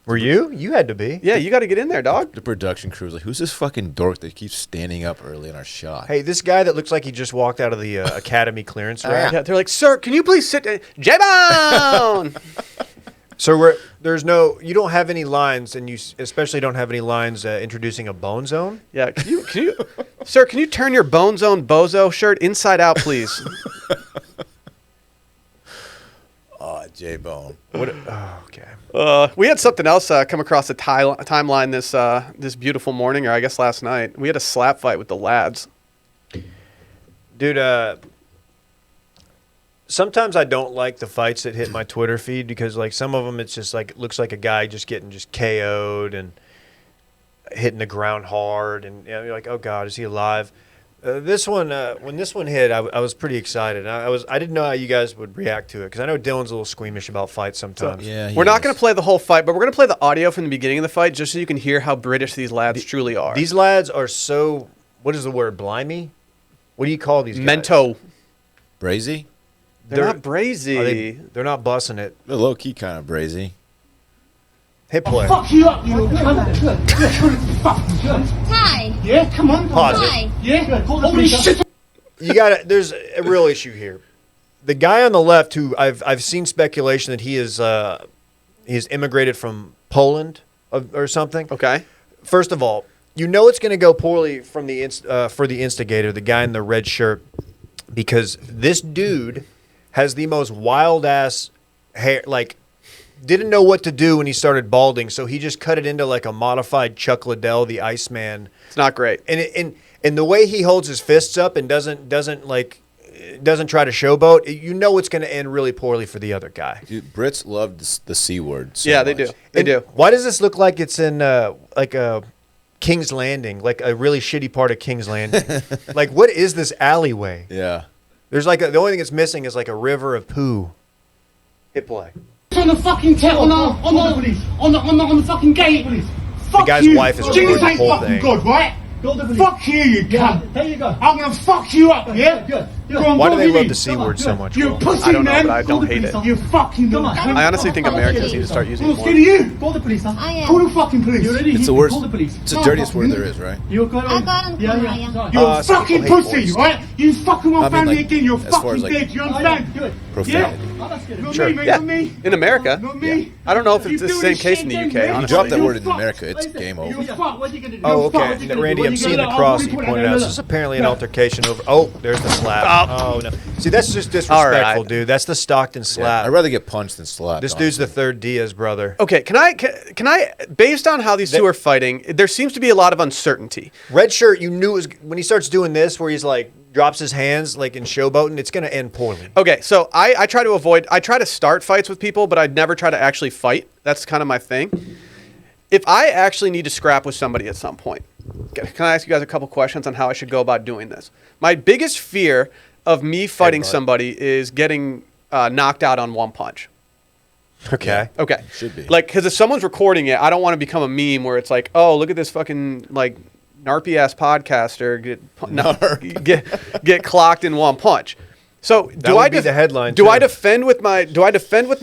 Were you? You had to be. Yeah, you got to get in there, dog. The production crew was like, who's this fucking dork that keeps standing up early in our shot? Hey, this guy that looks like he just walked out of the Academy clearance rack. Yeah, they're like, "Sir, can you please sit down?" J-Bone! So you don't have any lines, and you especially don't have any lines introducing a bone zone. Yeah, can you, sir, can you turn your Bone Zone Bozo shirt inside out, please? Oh, J-Bone. What? Oh, okay. We had something else come across the timeline this beautiful morning, or I guess last night. We had a slap fight with the lads. Dude, sometimes I don't like the fights that hit my Twitter feed because like some of them it's just like it looks like a guy just getting just KO'd and hitting the ground hard, and you're like, oh God, is he alive? This one, when this one hit, I was pretty excited. I didn't know how you guys would react to it because I know Dylan's a little squeamish about fights sometimes. Yeah, We're not going to play the whole fight, but we're going to play the audio from the beginning of the fight just so you can hear how British these lads truly are. These lads are so. What is the word? Blimey? What do you call these guys? Mento. Brazy? They're not brazy. They're not bussing it. They're low key kind of brazy. Hit play. Fuck you up, you cunt. You're fucking good. Hi. Yeah, come on. Pause Hi. it. Yeah, holy shit. You got to There's a real issue here. The guy on the left, who I've seen speculation that he's immigrated from Poland or something. Okay. First of all, you know it's going to go poorly from for the instigator, the guy in the red shirt, because this dude has the most wild ass hair. Like, didn't know what to do when he started balding, so he just cut it into like a modified Chuck Liddell, the Iceman. It's not great. And the way he holds his fists up and doesn't try to showboat, you know it's going to end really poorly for the other guy. Dude, Brits love the C word. So Yeah, they much. do. They do. Why does this look like it's in like a King's Landing, like a really shitty part of King's Landing? Like, what is this alleyway? Yeah. There's like the only thing that's missing is like a river of poo. Hit play. On the fucking on the fucking gate. Fuck guy's you. wife is Jeans recording the ain't whole fucking thing. good, right? Fuck you, you cunt. There you go. I'm gonna fuck you up, yeah? Good. Go on, Why go do on, they love Vivi. the C word so much? You Will? pussy, I don't know, man. but I don't hate it. You fucking Come on. cunt. I honestly think Americans need to start using I'm it more. scared of you. Call the police, huh? I am. Call the fucking police. You ready? It's the worst. Call the police. It's the dirtiest word there is, right? You got I got him. Yeah. You some fucking people hate pussy, boys. right? You fucking I want mean, family like, again, you're as far fucking as, like, dead, you understand? Do it. Profanity. Oh, that's good. Not Sure. me, mate, Yeah. not me. In America. Not me. I don't know if You it's the do same this case shit in the again, UK. man. You Honestly. drop that You're word in fucked. America, it's Listen, game You over. fuck, what you gonna do? Oh, You're fucked. okay. What you gonna Randy, do? I'm What you seeing the gonna do? cross Oh, you what pointed you out. gonna This is do? apparently an altercation over. Oh, there's the slap. Oh. Oh, no. See, that's just disrespectful, All right. dude. That's the Stockton slap. I'd rather get punched than slapped. This dude's the honestly. third Diaz brother. Okay, can I based on how these two are fighting, there seems to be a lot of uncertainty. Red shirt, you knew it was when he starts doing this, where he's like drops his hands like in showboating. It's gonna end poorly. Okay, so I try to start fights with people, but I'd never try to actually fight. That's kind of my thing. If I actually need to scrap with somebody at some point, can I ask you guys a couple questions on how I should go about doing this? My biggest fear of me fighting Headbutt. somebody is getting knocked out on one punch. Okay. Okay. Should be. Like, because if someone's recording it, I don't want to become a meme where it's like, oh, look at this fucking, like, narpy-ass podcaster get clocked in one punch. So That would be the headline, Do too. I defend with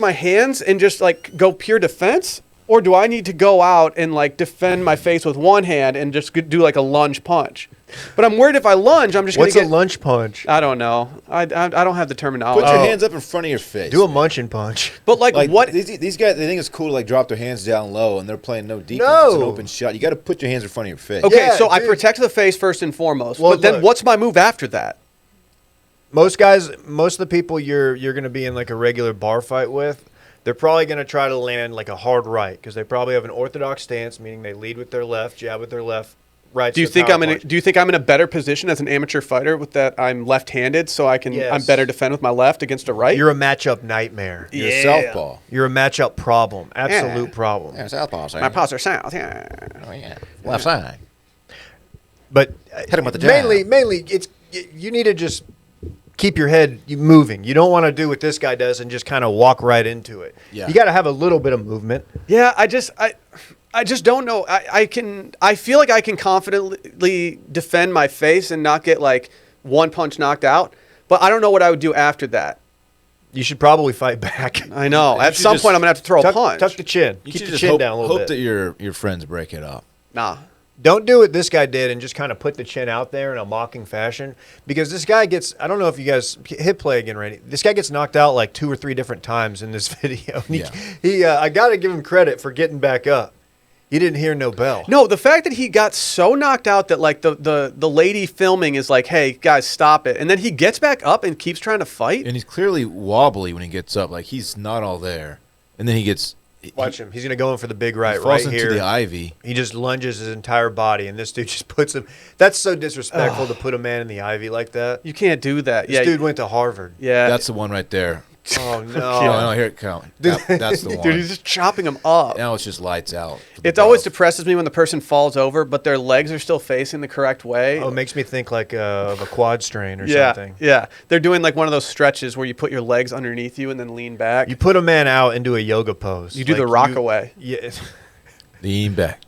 my hands and just, like, go pure defense? Or do I need to go out and, like, defend my face with one hand and just do, like, a lunge punch? But I'm worried if I lunge, I'm just going What's to a get... lunch punch? I don't know. I don't have the terminology. Put your hands up in front of your face. Do a munchin punch. But, like, Like what... these guys, they think it's cool to like drop their hands down low and they're playing no defense. No. It's an open shot. You got to put your hands in front of your face. Okay, Yeah, so I dude. protect the face first and foremost. Well, but then look. what's my move after that? Most of the people you're going to be in like a regular bar fight with, they're probably going to try to land like a hard right because they probably have an orthodox stance, meaning they lead with their left, jab with their left, right. Do you think I'm in a better position as an amateur fighter with that I'm left-handed, so I'm Yes. better defend with my left against a right? You're a matchup nightmare. You're a southpaw. You're a matchup problem. Absolute Yeah. problem. Yeah, southpaw. my paws are south. Yeah. Oh, yeah. Left side. But Hit him with the jab. mainly, it's you need to just keep your head moving. You don't want to do what this guy does and just kind of walk right into it. Yeah. You got to have a little bit of movement. Yeah, I just don't know. I feel like I can confidently defend my face and not get like one punch knocked out, but I don't know what I would do after that. You should probably fight back. I know. At should some just point, I'm gonna have to throw a punch. Tuck the chin. You Keep should the just chin hope, down a little hope bit. that your friends break it up. Nah. Don't do what this guy did and just kind of put the chin out there in a mocking fashion because this guy gets, I don't know if you guys hit play again, Randy. This guy gets knocked out like 2 or 3 different times in this video. Yeah. I got to give him credit for getting back up. He didn't hear no bell. No, the fact that he got so knocked out that like the lady filming is like, hey guys, stop it, and then he gets back up and keeps trying to fight. And he's clearly wobbly when he gets up. Like he's not all there. And then he gets... Watch him. He's going to go in for the big right, He falls right into here. the ivy. He just lunges his entire body, and this dude just puts him. That's so disrespectful to put a man in the ivy like that. You can't do that. This Yeah, dude went to Harvard. yeah. That's the one right there. Oh, Oh, no. no, here it comes. That's the one. Dude, he's just chopping them up. Now it's just lights out. for the It always bro. depresses me when the person falls over, but their legs are still facing the correct way. Oh, it makes me think like of a quad strain or yeah, something. yeah. They're doing like one of those stretches where you put your legs underneath you and then lean back. You put a man out into a yoga pose. You do Like, the rock away. Yeah. Lean back.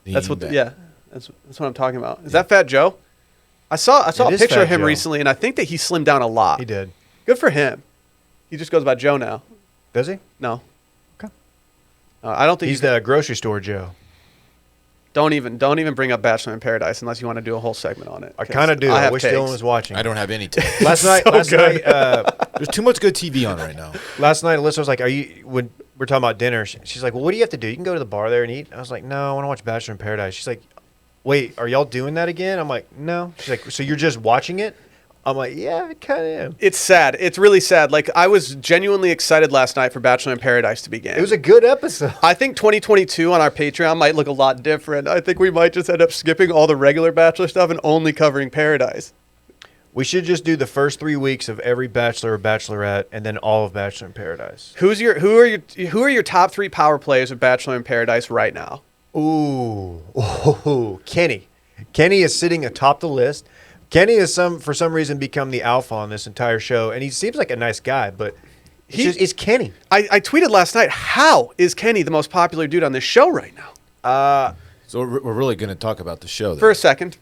That's Lean what. back. Yeah, that's what I'm talking about. Is that Fat Joe? I saw It a is picture Fat of him Joe. recently, and I think that he slimmed down a lot. He did. Good for him. He just goes by Joe now. Does he? No. Okay. I don't think He's the grocery store Joe. Don't even bring up Bachelor in Paradise unless you want to do a whole segment on it. I kind of do. I wish Dylan was watching. I don't have any time. Last night, There's too much good TV on right now. Alyssa was like, "Are you?" When we're talking about dinner, she's like, "Well, what do you have to do? You can go to the bar there and eat." I was like, "No, I want to watch Bachelor in Paradise." She's like, "Wait, are y'all doing that again?" I'm like, "No." She's like, "So you're just watching it?" I'm like, "Yeah, I kind of am." It's sad. It's really sad. Like, I was genuinely excited last night for Bachelor in Paradise to begin. It was a good episode. I think 2022 on our Patreon might look a lot different. I think we might just end up skipping all the regular Bachelor stuff and only covering Paradise. We should just do the first 3 weeks of every Bachelor or Bachelorette, and then all of Bachelor in Paradise. Who are your top 3 power players of Bachelor in Paradise right now? Ooh, Kenny. Kenny is sitting atop the list. Kenny has for some reason become the alpha on this entire show, and he seems like a nice guy, but it's Kenny. I tweeted last night, how is Kenny the most popular dude on this show right now? So we're really going to talk about the show. Then. For a second.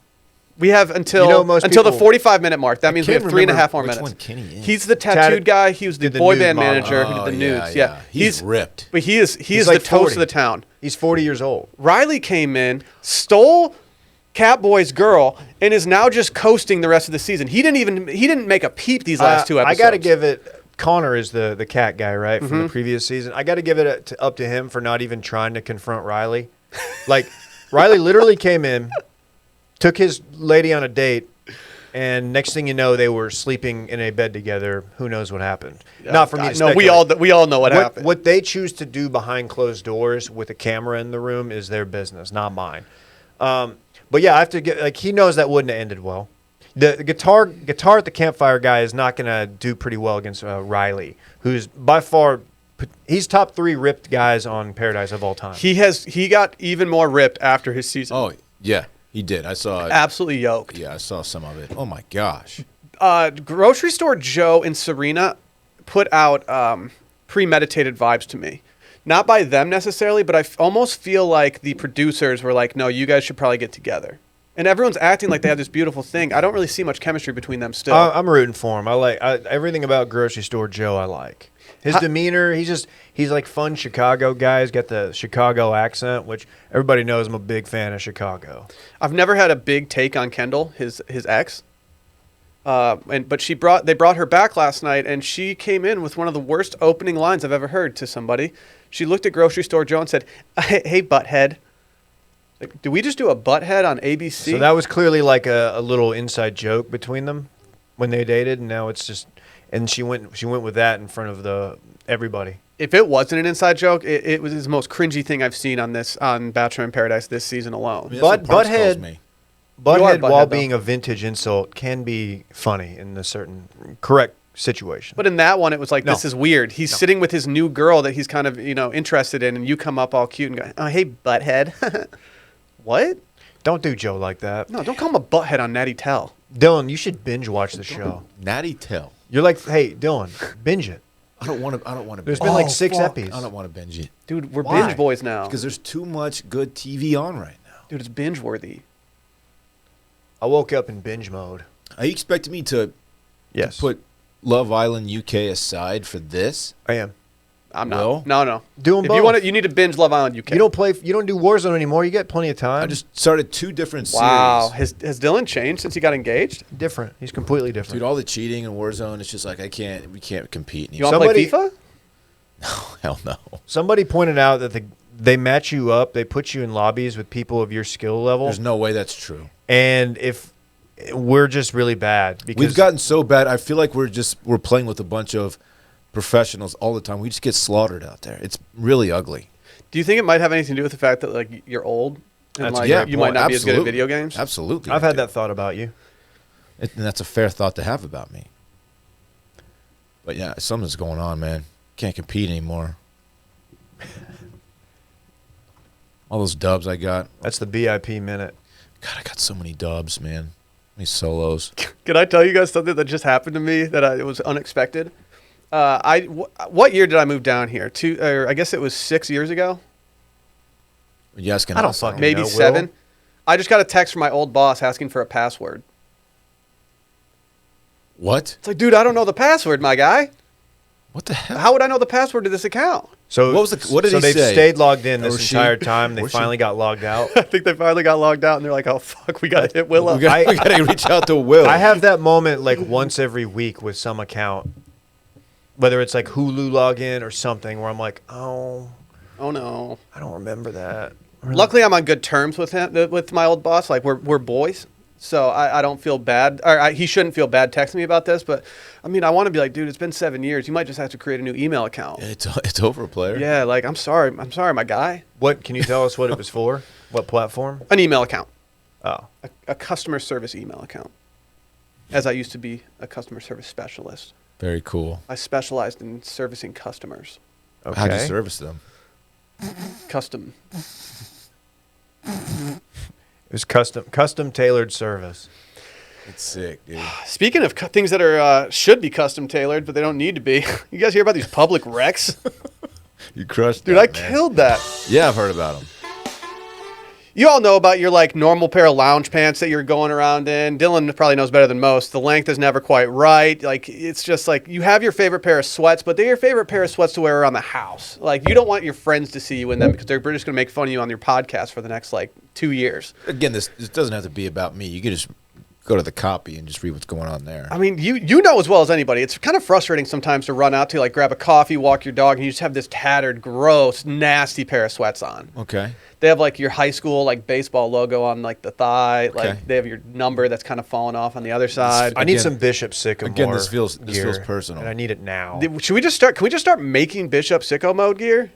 We have until most the people- 45-minute mark. That means we can't have 3.5 more remember which minutes. one Kenny is. He's the tattooed guy. He was the Did the boy nude band model. manager who did the nudes. Yeah. He's ripped. But he is He's the like toast 40. of the town. He's 40 years old. Riley came in, stole Catboy's girl, and is now just coasting the rest of the season. He didn't make a peep these last 2 episodes. I got to give it. Connor is the cat guy, right, from the previous season. I got to give it up to him for not even trying to confront Riley. Like, Riley literally came in, took his lady on a date, and next thing you know, they were sleeping in a bed together. Who knows what happened? Not for me to No, speculate. we all know what happened. What they choose to do behind closed doors with a camera in the room is their business, not mine. But yeah, I have to get like he knows that wouldn't have ended well. The guitar at the campfire guy is not going to do pretty well against Riley, who's by far he's top 3 ripped guys on Paradise of all time. He got even more ripped after his season. Oh, yeah, he did. I saw it. Absolutely yoked. Yeah, I saw some of it. Oh, my gosh. Grocery Store Joe and Serena put out premeditated vibes to me. Not by them necessarily, but I almost feel like the producers were like, no, you guys should probably get together. And everyone's acting like they have this beautiful thing. I don't really see much chemistry between them still. I'm rooting for him. I like everything about Grocery Store Joe. I like his demeanor. He's like fun Chicago guy. He's got the Chicago accent, which everybody knows. I'm a big fan of Chicago. I've never had a big take on Kendall, his ex. But they brought her back last night, and she came in with one of the worst opening lines I've ever heard to somebody. She looked at Grocery Store Joe and said, "Hey, butthead." Like, did we just do a butthead on ABC? So that was clearly like a little inside joke between them when they dated, and now it's just. And she went with that in front of everybody. If it wasn't an inside joke, it was the most cringy thing I've seen on Bachelor in Paradise this season alone. I mean, that's what Parks calls me. Butthead, butthead, while though. being a vintage insult, can be funny in a certain correct situation. But in that one, it was like, No. this is weird. He's sitting with his new girl that he's kind of interested in, and you come up all cute and go, "Oh, hey, butthead." What? Don't do Joe like that. No, don't call him a butthead on Natty Tell. Dylan, you should binge watch the show. Natty Tell. You're like, hey, Dylan, binge it. I don't want to. There's been like 6 episodes. I don't want to binge it Dude, we're Why? binge boys now. because there's too much good TV on right now. Dude, it's binge worthy. I woke up in binge mode. Are you expecting me to Yes. put Love Island UK aside for this? I am. I'm Will? not. No. Do 'em If you both. want to, you need to binge Love Island UK. You don't do Warzone anymore. You get plenty of time. I just started 2 different Wow. series. Has Dylan changed since he got engaged? different. He's completely different. Dude, all the cheating in Warzone, it's just like we can't compete You anymore. want to play Somebody- FIFA? Hell no. Somebody pointed out that they match you up. They put you in lobbies with people of your skill level. There's no way that's true. And if we're just really bad because We've gotten so bad. I feel like we're playing with a bunch of professionals all the time. We just get slaughtered out there. It's really ugly. Do you think it might have anything to do with the fact that like you're old and That's- like yeah, you might not be as good at absolutely. video games? Absolutely. I've I had do. that thought about you. And that's a fair thought to have about me. But yeah, something's going on, man. Can't compete anymore. All those dubs I got. That's the BIP minute. God, I got so many dubs, man. Many solos. Can I tell you guys something that just happened to me that it was unexpected? What year did I move down here? I guess it was 6 years ago. Are you asking I don't us? fucking Maybe know, 7. Will? I just got a text from my old boss asking for a password. What? It's like, dude, I don't know the password, my guy. What the hell? How would I know the password to this account? So What did so he they've say? stayed logged in Or this she? entire time. They Or she? finally got logged out. I think they finally got logged out, and they're like, oh, fuck, we got to hit Will up. We gotta reach out to Will. I have that moment like once every week with some account, whether it's like Hulu login or something, where I'm like, oh no. I don't remember that. Luckily, I'm on good terms with him, with my old boss. Like, we're boys. So I don't feel bad, he shouldn't feel bad texting me about this. But I mean, I want to be like, dude, it's been 7 years. You might just have to create a new email account. It's over, player. Yeah, like I'm sorry, my guy. What can you tell us what it was for? What platform? An email account, Oh, a customer service email account. As I used to be a customer service specialist, Very cool. I specialized in servicing customers. okay. How'd you service them? Custom. It was custom tailored service. It's sick, dude. Speaking of things that are should be custom tailored, but they don't need to be. You guys hear about these public wrecks? You crushed Dude, that, I man. killed that. Yeah, I've heard about them. You all know about your like normal pair of lounge pants that you're going around in. Dylan probably knows better than most. The length is never quite right. Like it's just like you have your favorite pair of sweats, but they're your favorite pair of sweats to wear around the house. Like you don't want your friends to see you in them because they're just going to make fun of you on your podcast for the next like 2 years. Again, this doesn't have to be about me. You can just go to the copy and just read what's going on there. I mean, you know as well as anybody. It's kind of frustrating sometimes to run out to like grab a coffee, walk your dog, and you just have this tattered, gross, nasty pair of sweats on. Okay. They have like your high school like baseball logo on like the thigh. Like Okay. they have your number that's kind of falling off on the other side. I need Again- some Bishop Sycamore. again, this feels gear, personal. and I need it now. Should we just start? Can we just start making Bishop Sycamore gear?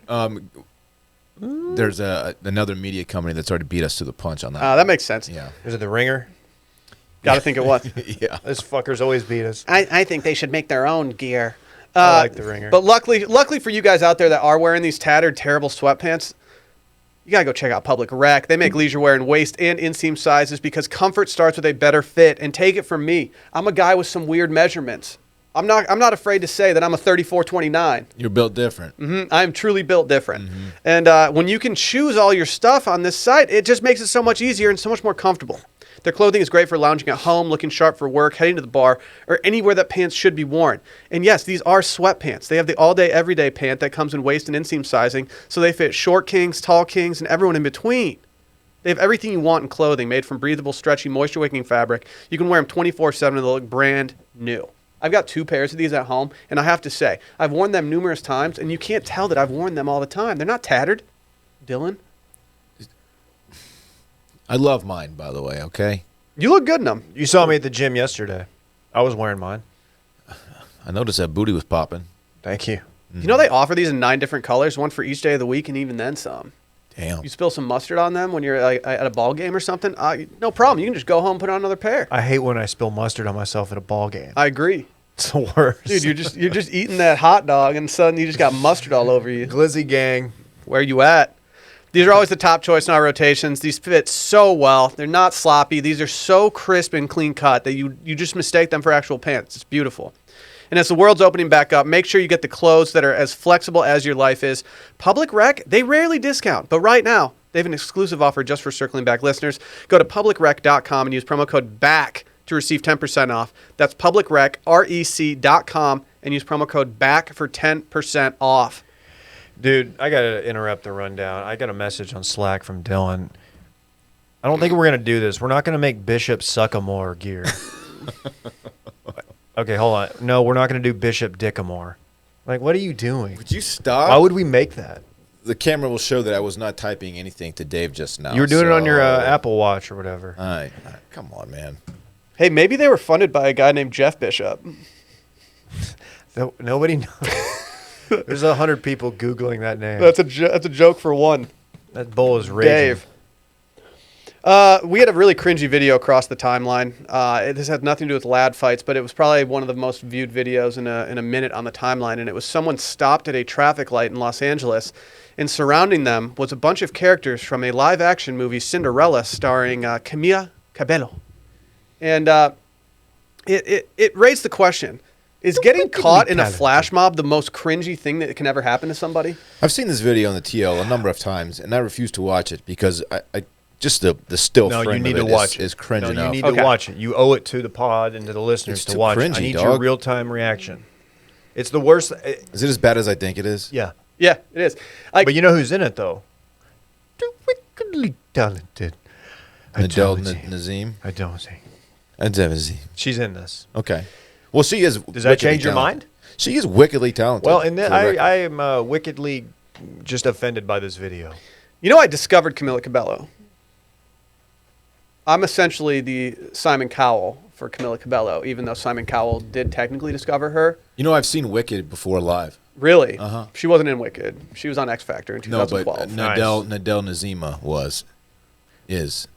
There's another media company that's already beat us to the punch on that. That makes sense. Yeah. Is it the Ringer? Got to think it was. Yeah. This fuckers always beat us. I think they should make their own gear. I like the Ringer. But luckily for you guys out there that are wearing these tattered, terrible sweatpants, you gotta go check out Public Rec. They make leisure wear in waist and inseam sizes because comfort starts with a better fit. And take it from me, I'm a guy with some weird measurements. I'm not afraid to say that I'm a 34-29. You're built different. I'm truly built different. And when you can choose all your stuff on this site, it just makes it so much easier and so much more comfortable. Their clothing is great for lounging at home, looking sharp for work, heading to the bar, or anywhere that pants should be worn. And yes, these are sweatpants. They have the all-day, everyday pant that comes in waist and inseam sizing, so they fit short kings, tall kings, and everyone in between. They have everything you want in clothing, made from breathable, stretchy, moisture-wicking fabric. You can wear them 24/7 and they look brand new. I've got 2 pairs of these at home, and I have to say, I've worn them numerous times, and you can't tell that I've worn them all the time. They're not tattered. Dylan? I love mine, by the way, okay? You look good in them. You saw me at the gym yesterday. I was wearing mine. I noticed that booty was popping. Thank you. You know they offer these in 9 different colors, one for each day of the week and even then some. Damn. You spill some mustard on them when you're like, at a ball game or something, no problem. You can just go home and put on another pair. I hate when I spill mustard on myself at a ball game. I agree. It's the worst. Dude, you're just eating that hot dog and suddenly you just got mustard all over you. Glizzy gang. Where you at? These are always the top choice in our rotations. These fit so well. They're not sloppy. These are so crisp and clean cut that you just mistake them for actual pants. It's beautiful. And as the world's opening back up, make sure you get the clothes that are as flexible as your life is. Public Rec, they rarely discount, but right now, they have an exclusive offer just for Circling Back listeners. Go to publicrec.com and use promo code BACK to receive 10% off. That's publicrec.com and use promo code BACK for 10% off. Dude, I got to interrupt the rundown. I got a message on Slack from Dylan. I don't think we're going to do this. We're not going to make Bishop Sycamore gear. Okay, hold on. No, we're not going to do Bishop Dickamore. Like, what are you doing? Would you stop? Why would we make that? The camera will show that I was not typing anything to Dave just now. You were doing it on your so- Apple Watch or whatever. All right. Come on, man. Hey, maybe they were funded by a guy named Jeff Bishop. Nobody knows. There's 100 people Googling that name. That's a joke for one. That bowl is raging. Dave. We had a really cringy video across the timeline. This had nothing to do with lad fights, but it was probably one of the most viewed videos in a minute on the timeline. And it was someone stopped at a traffic light in Los Angeles, and surrounding them was a bunch of characters from a live-action movie, Cinderella, starring Camila Cabello. And it raised the question, is getting caught in a flash mob the most cringy thing that can ever happen to somebody? I've seen this video on the TL a number of times, and I refuse to watch it because I just the still No, frame you need of to it watch is it. cringe No, you enough. need Okay. to watch it. You owe it to the pod and to the listeners It's to too watch it. I cringy, need your dog. real-time reaction. It's the worst. Is it as bad as I think it is? Yeah. Yeah, it is. Like, But you know who's in it, though? The wickedly talented Nadele Dazeem. Dazeem. Dazeem. She's in this. Okay. Well, she is. Does that change your mind? She is wickedly talented. Well, and for then the record. I am wickedly just offended by this video. you know, I discovered Camila Cabello. I'm essentially the Simon Cowell for Camila Cabello, even though Simon Cowell did technically discover her. You know, I've seen Wicked before live. Really? Uh-huh. She wasn't in Wicked. She was on X Factor in No, 2012. but Nice. Nadele Dazeem is.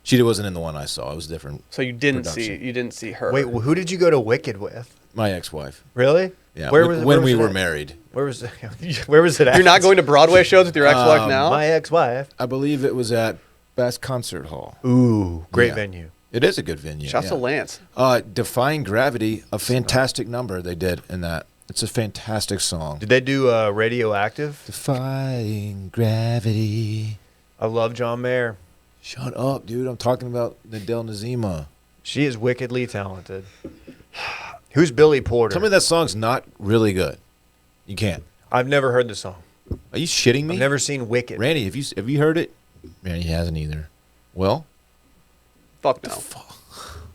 She wasn't in the one I saw. It was different. So you didn't production. see her. Wait, who did you go to Wicked with? My ex-wife. Really? Yeah. Where when was when where we was it were at? married. Where was it? Where was it at? You're not going to Broadway shows with your ex-wife now? My ex-wife. I believe it was at Best Concert Hall. Ooh, great Yeah. venue. It is a good venue. Shouts yeah. to Lance. Defying Gravity, a fantastic number they did in that. It's a fantastic song. Did they do Radioactive? Defying Gravity. I love John Mayer. Shut up, dude. I'm talking about Nadele Dazeem. She is wickedly talented. Who's Billy Porter? Tell me that song's not really good. You can't. I've never heard the song. Are you shitting me? I've never seen Wicked. Randy, have you heard it? Randy hasn't either. Well, Fuck no.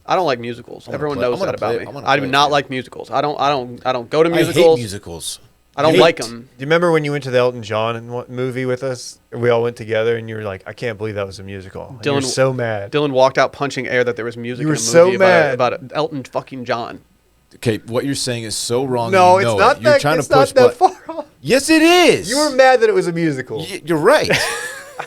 I don't like musicals. I'm gonna Everyone play- knows I'm gonna that about play- me. I'm gonna I do play it not for you. like musicals. I don't go to I musicals. hate musicals. I don't Hate. like them. Do you remember when you went to the Elton John movie with us? We all went together, and you were like, "I can't believe that was a musical." And you were Dylan- so mad. Dylan walked out punching air that there was music You in were a movie so mad. about Elton fucking John. Okay, what you're saying is so wrong. No, and you it's know not it. You're that. trying It's to push not that but- far off. Yes, it is. You were mad that it was a musical. You're right.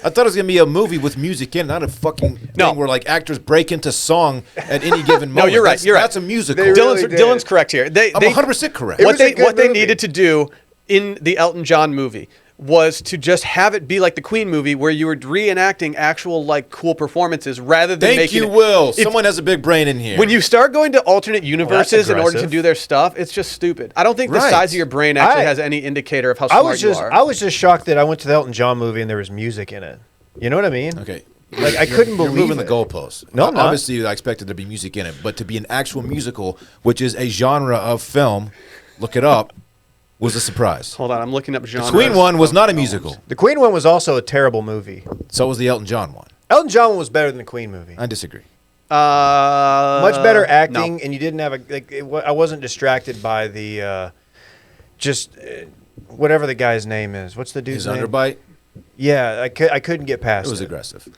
I thought it was gonna be a movie with music in, not a fucking No. thing where like actors break into song at any given moment. you're right, That's, you're right. That's a musical. They really Dylan's, did. Dylan's correct here. They, I'm they 100% correct. It what was a they good what they movie. needed to do in the Elton John movie was to just have it be like the Queen movie, where you were reenacting actual like cool performances rather than Thank making you, it. Will. If- Someone has a big brain in here. When you start going to alternate universes in order to aggressive. do their stuff, it's just stupid. I don't think the Right. size of your brain actually I- has any indicator of how I smart was you just, are. I was just shocked that I went to the Elton John movie and there was music in it. You know what I mean? Okay. Like I couldn't You're believe moving it. the goalposts. No, I'm not. Obviously, I expected there to be music in it, but to be an actual musical, which is a genre of film, look it up, was a surprise. Hold on, I'm looking up The genres. Queen one was not a musical. The Queen one was also a terrible movie. So was the Elton John one. Elton John one was better than the Queen movie. I disagree. Much better acting, no. and you didn't have I wasn't distracted by the whatever the guy's name is. What's the dude's His name? underbite, Yeah, I couldn't get past it was it. aggressive.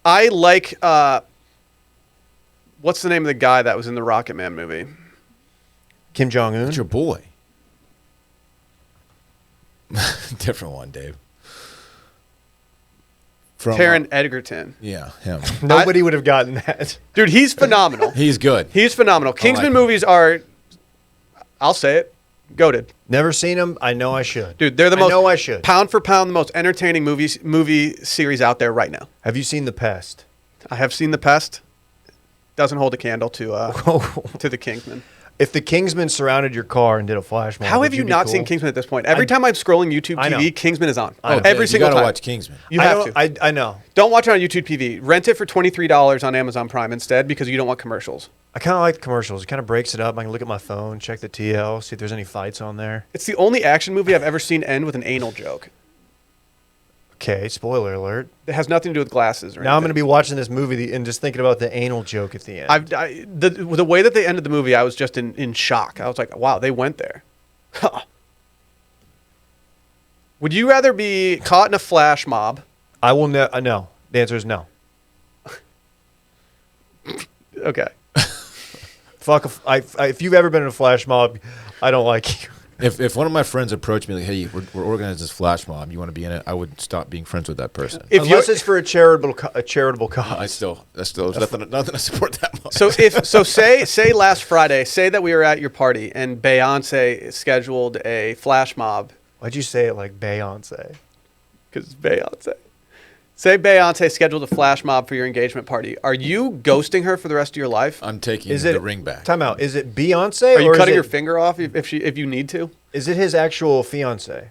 I like. What's the name of the guy that was in the Rocket Man movie? Kim Jong Un. That's your boy. Different one, Dave. From Taron Egerton. yeah, him. Nobody would have gotten that. Dude, he's phenomenal. He's good. He's phenomenal. Kingsman him. movies are, I'll say it, goated. Never seen him. I know I should. Dude, they're the most I know I should. pound for pound the most entertaining movie series out there right now. Have you seen The Pest? I have seen The Pest. Doesn't hold a candle to the Kingsman. If the Kingsman surrounded your car and did a flash mob, How would have you be not cool? seen Kingsman at this point? Every time I'm scrolling YouTube I know. TV, Kingsman is on. I know. Every single you gotta time. watch Kingsman. You I have don't- to. I know. Don't watch it on YouTube TV. Rent it for $23 on Amazon Prime instead because you don't want commercials. I kind of like the commercials. It kind of breaks it up. I can look at my phone, check the TL, see if there's any fights on there. It's the only action movie I've ever seen end with an anal joke. Okay, spoiler alert. It has nothing to do with glasses or Now I'm going to anything. be watching this movie and just thinking about the anal joke at the end. The way that they ended the movie, I was just in shock. I was like, wow, they went there. Huh. Would you rather be caught in a flash mob? I will no. The answer is no. Okay. Fuck. If you've ever been in a flash mob, I don't like you. If one of my friends approached me like, "Hey, we're organizing this flash mob. You want to be in it?" I would stop being friends with that person. Unless it's for a charitable cause. That's still nothing to support that much. So say last Friday, say that we were at your party and Beyonce scheduled a flash mob. Why'd you say it like Beyonce? Because Beyonce. Say Beyonce scheduled a flash mob for your engagement party. Are you ghosting her for the rest of your life? I'm taking the ring back. Time out. Is it Beyonce? Are you or cutting is your it, finger off if you need to? Is it his actual fiance,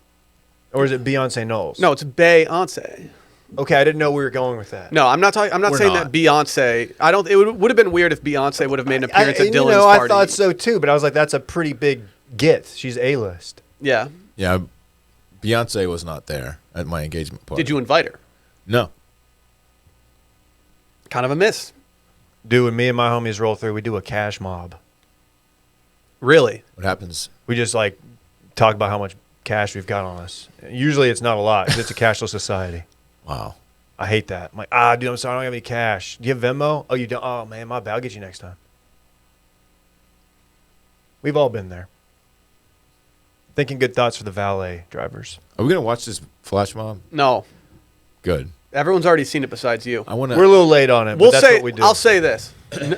or is it Beyonce Knowles? No, it's Beyonce. Okay, I didn't know we were going with that. No, I'm not talking. I'm not saying that Beyonce. I don't. It would have been weird if Beyonce would have made an appearance at Dylan's party. I thought so too, but I was like, that's a pretty big get. She's A-list. Yeah. Yeah, Beyonce was not there at my engagement party. Did you invite her? No. Kind of a miss. Dude, when me and my homies roll through, we do a cash mob. Really? What happens? We just like talk about how much cash we've got on us. Usually it's not a lot. 'Cause it's a cashless society. Wow. I hate that. I'm like, dude, I'm sorry, I don't have any cash. Do you have Venmo? Oh, you don't? Oh, man, my bad. I'll get you next time. We've all been there. Thinking good thoughts for the valet drivers. Are we gonna watch this flash mob? No. Good. Everyone's already seen it besides you. I want We're a little late on it, but that's what we do. I'll say this.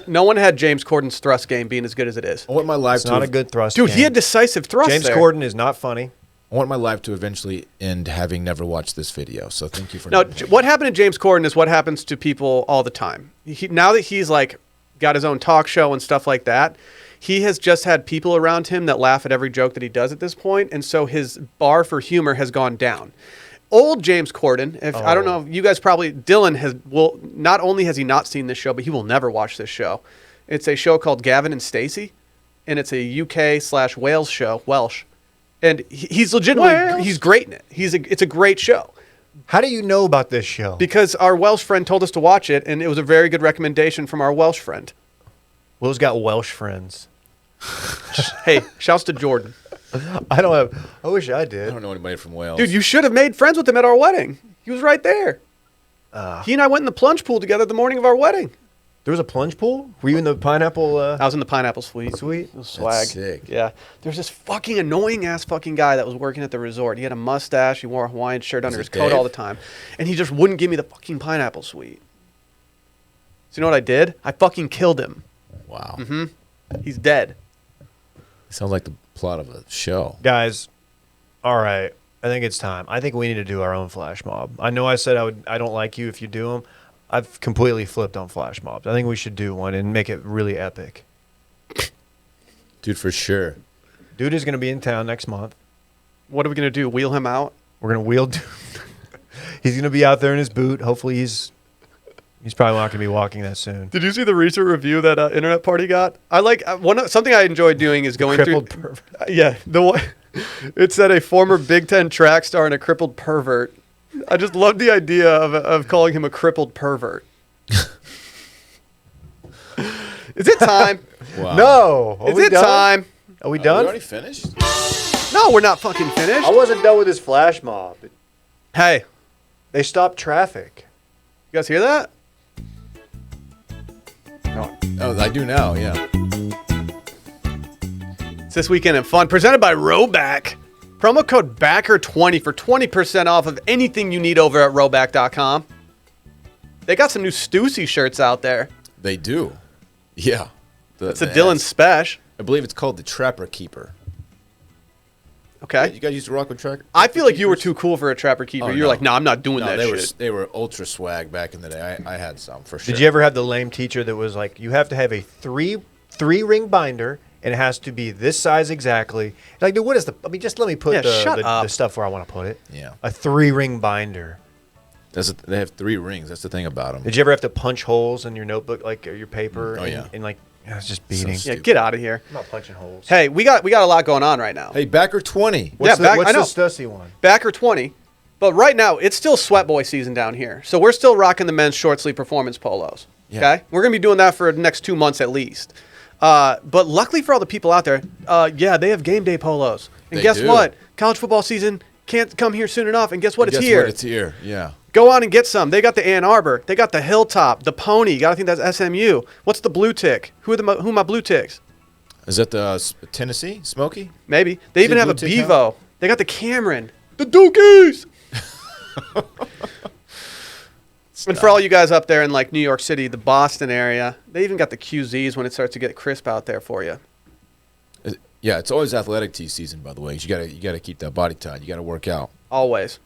No one had James Corden's thrust game being as good as it is. I want my life It's to not a good thrust Dude, game. he had decisive thrust James there. Corden is not funny. I want my life to eventually end having never watched this video. So thank you for No, what happened to James Corden is what happens to people all the time. Now that he's like got his own talk show and stuff like that, he has just had people around him that laugh at every joke that he does at this point, and so his bar for humor has gone down. Old James Corden, I don't know, you guys probably, Dylan not only has he not seen this show, but he will never watch this show. It's a show called Gavin and Stacey, and it's a UK/Wales show, Welsh. And he's legitimately, he's great in it. It's a great show. How do you know about this show? Because our Welsh friend told us to watch it, and it was a very good recommendation from our Welsh friend. Will's got Welsh friends. Hey, shouts to Jordan. I wish I I did. don't know anybody from Wales. Dude, you should have made friends with him at our wedding. He was right there. He and I went in the plunge pool together the morning of our wedding. There was a plunge pool? Were you in the pineapple? I was in the pineapple suite. Sweet. It was swag. sick. Yeah. There's this fucking annoying ass fucking guy that was working at the resort. He had a mustache. He wore a Hawaiian shirt under it his coat Dave? all the time. And he just wouldn't give me the fucking pineapple suite. So you know what I did? I fucking killed him. Wow. He's dead. Sounds like the plot of a show. Guys, all right. I think it's time. I think we need to do our own flash mob. I know I said I don't like you if you do them. I've completely flipped on flash mobs. I think we should do one and make it really epic. Dude, for sure. Dude is going to be in town next month. What are we going to do? Wheel him out? We're going to wheel dude. He's going to be out there in his boot. Hopefully he's probably not going to be walking that soon. Did you see the recent review that Internet Party got? I like something I enjoy doing is going through. Crippled pervert. Yeah, the one. It said a former Big Ten track star and a crippled pervert. I just love the idea of calling him a crippled pervert. Is it time? Wow. No. Are Is we it done? time? Are we We done? already finished? No, we're not fucking finished. I wasn't done with his flash mob. Hey, They stopped traffic. you guys hear that? Oh, I do now, yeah. It's This Weekend in Fun, presented by Roback. Promo code BACKER20 for 20% off of anything you need over at roback.com. They got some new Stussy shirts out there. They do. Yeah. It's a Dylan special. I believe it's called the Trapper Keeper. Okay. You guys used to rock with Trapper? I feel like you were too cool for a Trapper Keeper. Oh, You're no. like, no, I'm not doing No, that they shit. they were ultra swag back in the day. I had some for sure. Did you ever have the lame teacher that was like, you have to have a three ring binder and it has to be this size exactly? Like, dude, what is just let me put Yeah, shut up. the stuff where I want to put it. Yeah. A 3-ring binder. They have 3 rings. That's the thing about them. Did you ever have to punch holes in your notebook, like or your paper? Oh, yeah. And like, it's just beating. So Yeah, get out of here. I'm not punching holes. Hey, we got a lot going on right now. Hey, Backer 20. What's yeah, what's I know. the Stussy one? Backer 20. But right now, it's still sweat boy season down here. So we're still rocking the men's short sleeve performance polos. Yeah. Okay? We're going to be doing that for the next 2 months at least. But luckily for all the people out there, yeah, they have game day polos. And They guess do. what? College football season can't come here soon enough. And guess what? It's Guess here. What? It's here. Yeah. Go on and get some. They got the Ann Arbor. They got the Hilltop, the Pony. You got to think that's SMU. What's the blue tick? Who are my blue ticks? Is that the Tennessee Smoky? Maybe. They even it have a Blue Tick Bevo. They got the Cameron. The Dookies! And for all you guys up there in like New York City, the Boston area, they even got the QZs when it starts to get crisp out there for you. Yeah, it's always athletic tee season, by the way. You gotta keep that body tight. You gotta work out. Always.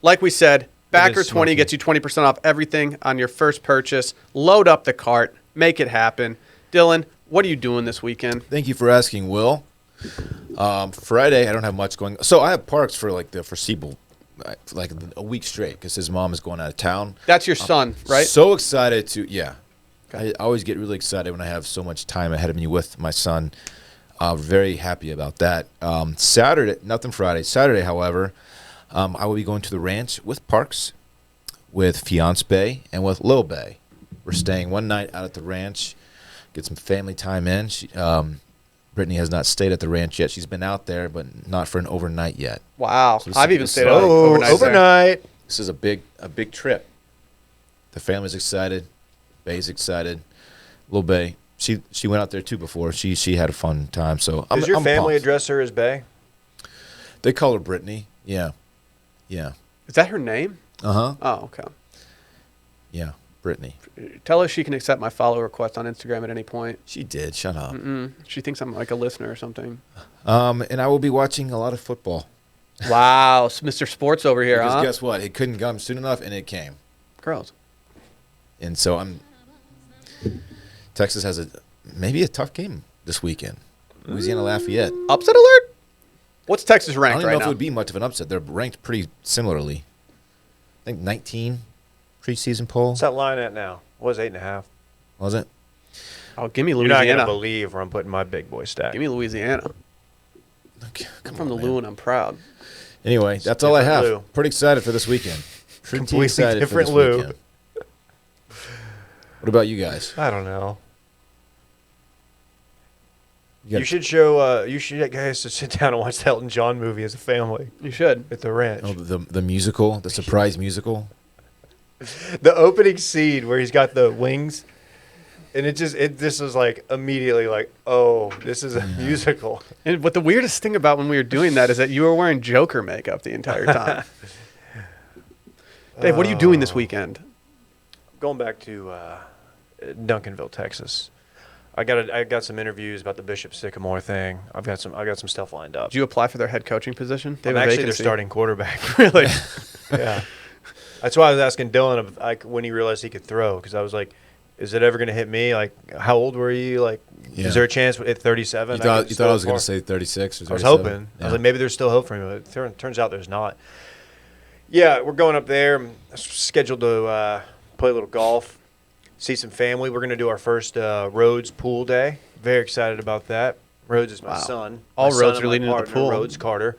Like we said, Backer 20 smoky. gets you 20% off everything on your first purchase. Load up the cart. Make it happen. Dylan, what are you doing this weekend? Thank you for asking, Will. Friday, I don't have much going. So I have parks for like the foreseeable, like a week straight because his mom is going out of town. That's your son, right? So excited to, yeah. I always get really excited when I have so much time ahead of me with my son. Very happy about that. Saturday, nothing Friday. Saturday, however, I will be going to the ranch with Parks, with Fiance Bay, and with Lil Bay. We're staying one night out at the ranch, get some family time in. Brittany has not stayed at the ranch yet. She's been out there, but not for an overnight yet. Wow. So this I've is- even this- stayed oh, overnight. there. Overnight. This is a big trip. The family's excited. Bay's excited. Lil Bay, she went out there too before. She had a fun time. So Does your I'm family pumped. address her as Bay? They call her Brittany. Yeah. Is that her name? Uh-huh. Oh, okay. Yeah, Brittany. Tell her she can accept my follow request on Instagram at any point. She did. Shut up. She thinks I'm like a listener or something. And I will be watching a lot of football. Wow, Mr. Sports over here, Because huh? guess what? It couldn't come soon enough, and it came. Girls. And so Texas has maybe a tough game this weekend. Louisiana Lafayette. Upset alert? What's Texas I ranked don't even right know if now? it would be much of an upset. They're ranked pretty similarly. I think 19 preseason poll. What's that line at now? What was 8.5? Was it? Oh, give me You're not Louisiana. gonna believe where I'm putting my big boy stack. Give me Louisiana. Okay, I'm come from the on, man. Lou and I'm proud. Anyway, that's all I have. Different Lou. Pretty excited for this weekend. Pretty Completely excited different for this Lou. weekend. What about you guys? I don't know. got- You should show. You should get guys to sit down and watch the Elton John movie as a family You should. at the ranch. Oh, the musical, the surprise musical. The opening scene where he's got the wings, and this is like immediately like, oh, this is a musical. And what the weirdest thing about when we were doing that is that you were wearing Joker makeup the entire time. Dave, what are you doing this weekend? Going back to Duncanville, Texas. I got some interviews about the Bishop Sycamore thing. I got some stuff lined up. Did you apply for their head coaching position? They have a Actually, their vacancy. starting quarterback. Really? Yeah. That's why I was asking Dylan like when he realized he could throw, because I was like, "Is it ever going to hit me? Like, how old were you? Like, Yeah. is there a chance at 37?" You thought I was going going to say 36 or 37? I was hoping. I Yeah. was like, maybe there's still hope for him, but it turns out there's not. Yeah, we're going up there. I'm scheduled to play a little golf, see some family. We're going to do our first Rhodes pool day. Very excited about that. Rhodes is my Wow. son. All My son roads and are my leading to the partner, pool. Rhodes Carter.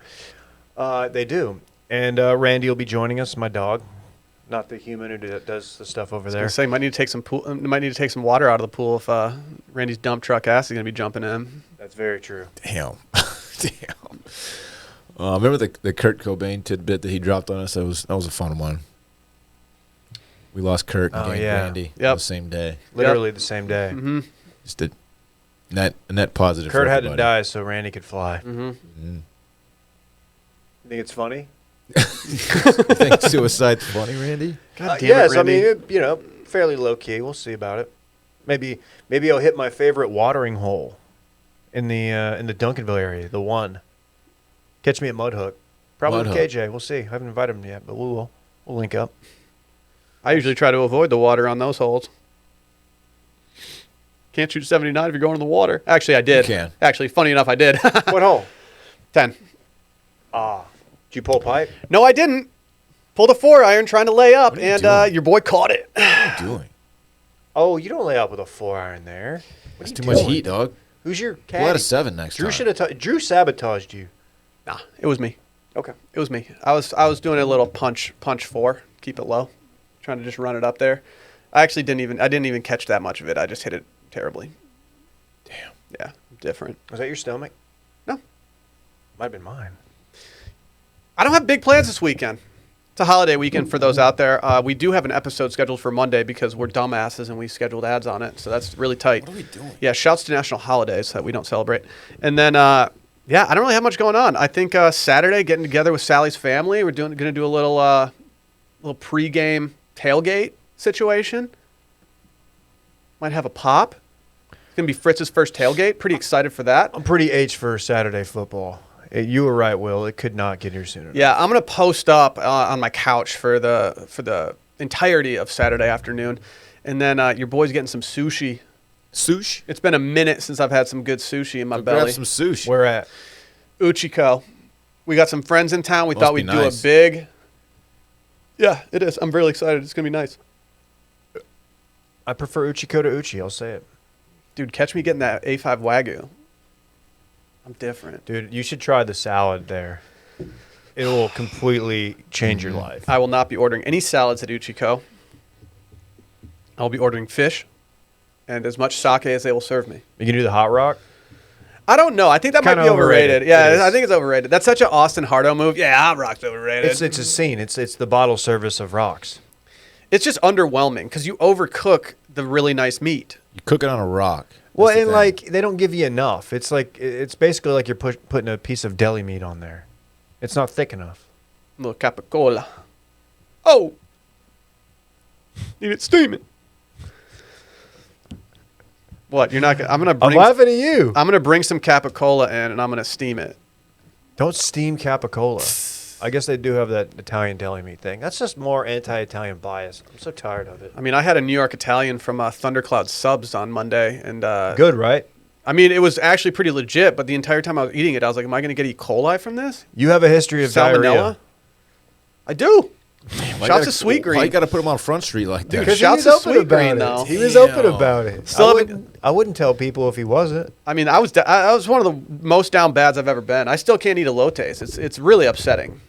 They do. And Randy will be joining us, my dog. Not the human who does the stuff over I was there. gonna say might need to take some pool. Might need to take some water out of the pool if Randy's dump truck ass is gonna be jumping in. That's very true. Damn. Damn. Remember the Kurt Cobain tidbit that he dropped on us? That was a fun one. We lost Kurt and Oh, gained yeah. Randy on Yep. the same day. Literally the same day. Mm-hmm. Just a net positive. Kurt for had to everybody. die so Randy could fly. Mm-hmm. Mm. You think it's funny? You think suicide's funny, Randy? God damn yes, it, Randy. I mean, fairly low key. We'll see about it. Maybe I'll hit my favorite watering hole in the Duncanville area, the one. Catch me at Mudhook. Probably with Mudhook. KJ. We'll see. I haven't invited him yet, but we'll link up. I usually try to avoid the water on those holes. Can't shoot 79 if you're going in the water. Actually, I did. You can. Actually, funny enough, I did. What hole? 10. Did you pull pipe? No, I didn't. Pulled a 4-iron trying to lay up, What are you and doing? your boy caught it. What are you doing? Oh, you don't lay up with a 4-iron there. That's too much heat, dog. Who's your Pull caddy? out a 7 next Drew time. should have. Drew sabotaged you. Nah, it was me. Okay. It was me. I was doing a little punch 4, keep it low, trying to just run it up there. I didn't even catch that much of it. I just hit it terribly. Damn. Yeah, different. Was that your stomach? No. Might have been mine. I don't have big plans this weekend. It's a holiday weekend for those out there. We do have an episode scheduled for Monday because we're dumbasses and we scheduled ads on it. So that's really tight. What are we doing? Yeah, shouts to national holidays that we don't celebrate. And then, I don't really have much going on. I think Saturday, getting together with Sally's family. We're going to do a little pregame tailgate situation. Might have a pop. It's going to be Fritz's first tailgate. Pretty excited for that. I'm pretty H for Saturday football. You were right, Will. It could not get here sooner. Yeah, I'm gonna post up on my couch for the entirety of Saturday afternoon, and then your boy's getting some sushi. Sushi? It's been a minute since I've had some good sushi in my belly. Grab some sushi. Where at? Uchiko. We got some friends in town. We Must thought be we'd nice. do a big. Yeah, it is. I'm really excited. It's gonna be nice. I prefer Uchiko to Uchi. I'll say it. Dude, catch me getting that A5 Wagyu. I'm different. Dude, you should try the salad there. It will completely change your life. I will not be ordering any salads at Uchiko. I'll be ordering fish and as much sake as they will serve me. You can do the hot rock. I don't know. I think that might Kinda be overrated. overrated. It Yeah, is. I think it's overrated. That's such an Austin Hardo move. Yeah, Hot Rock's overrated. It's a scene. It's the bottle service of rocks. It's just underwhelming because you overcook the really nice meat. You cook it on a rock. Well, That's the and thing. like they don't give you enough. It's like it's basically like you're putting a piece of deli meat on there. It's not thick enough. A little capicola. Oh! Need it steaming. What? You're not gonna... I'm I'm laughing at you. I'm going to bring some capicola in and I'm going to steam it. Don't steam capicola. I guess they do have that Italian deli meat thing. That's just more anti-Italian bias. I'm so tired of it. I mean, I had a New York Italian from Thundercloud Subs on Monday. And Good, right? I mean, it was actually pretty legit, but the entire time I was eating it, I was like, am I going to get E. coli from this? You have a history of Salmonella? diarrhea. I do. Why Shouts you to Sweet Why Green. you got to put them on Front Street like that? Dude, Because Shouts he was to open Sweet Green, about though. it. He was open Damn. about it. Still I wouldn't tell people if he wasn't. I mean, I was one of the most down bads I've ever been. I still can't eat elotes. It's really upsetting.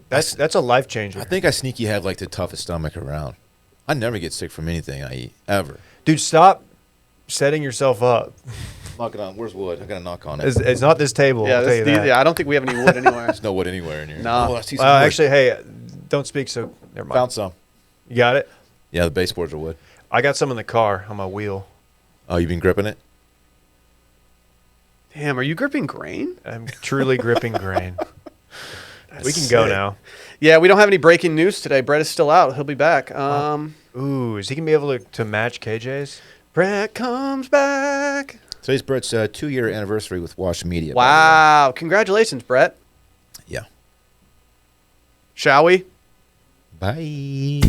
That's a life changer. I think I sneaky have like the toughest stomach around. I never get sick from anything I eat, ever. Dude, stop setting yourself up. Knock it on. Where's wood? I got to knock on it. It's not this table. Yeah, I'll tell you that. I don't think we have any wood anywhere. There's no wood anywhere in here. Nah. Oh, I see some Well, wood. actually, hey, don't speak so. Never mind. Found some. You got it? Yeah, the baseboards are wood. I got some in the car on my wheel. Oh, you've been gripping it? Damn, are you gripping grain? I'm truly gripping grain. We can go sick. now. Yeah, we don't have any breaking news today. Brett is still out. He'll be back. Ooh, is he going to be able to match KJ's? Brett comes back. Today's Brett's 2-year anniversary with Wash Media. Wow. Congratulations, Brett. Yeah. Shall we? Bye.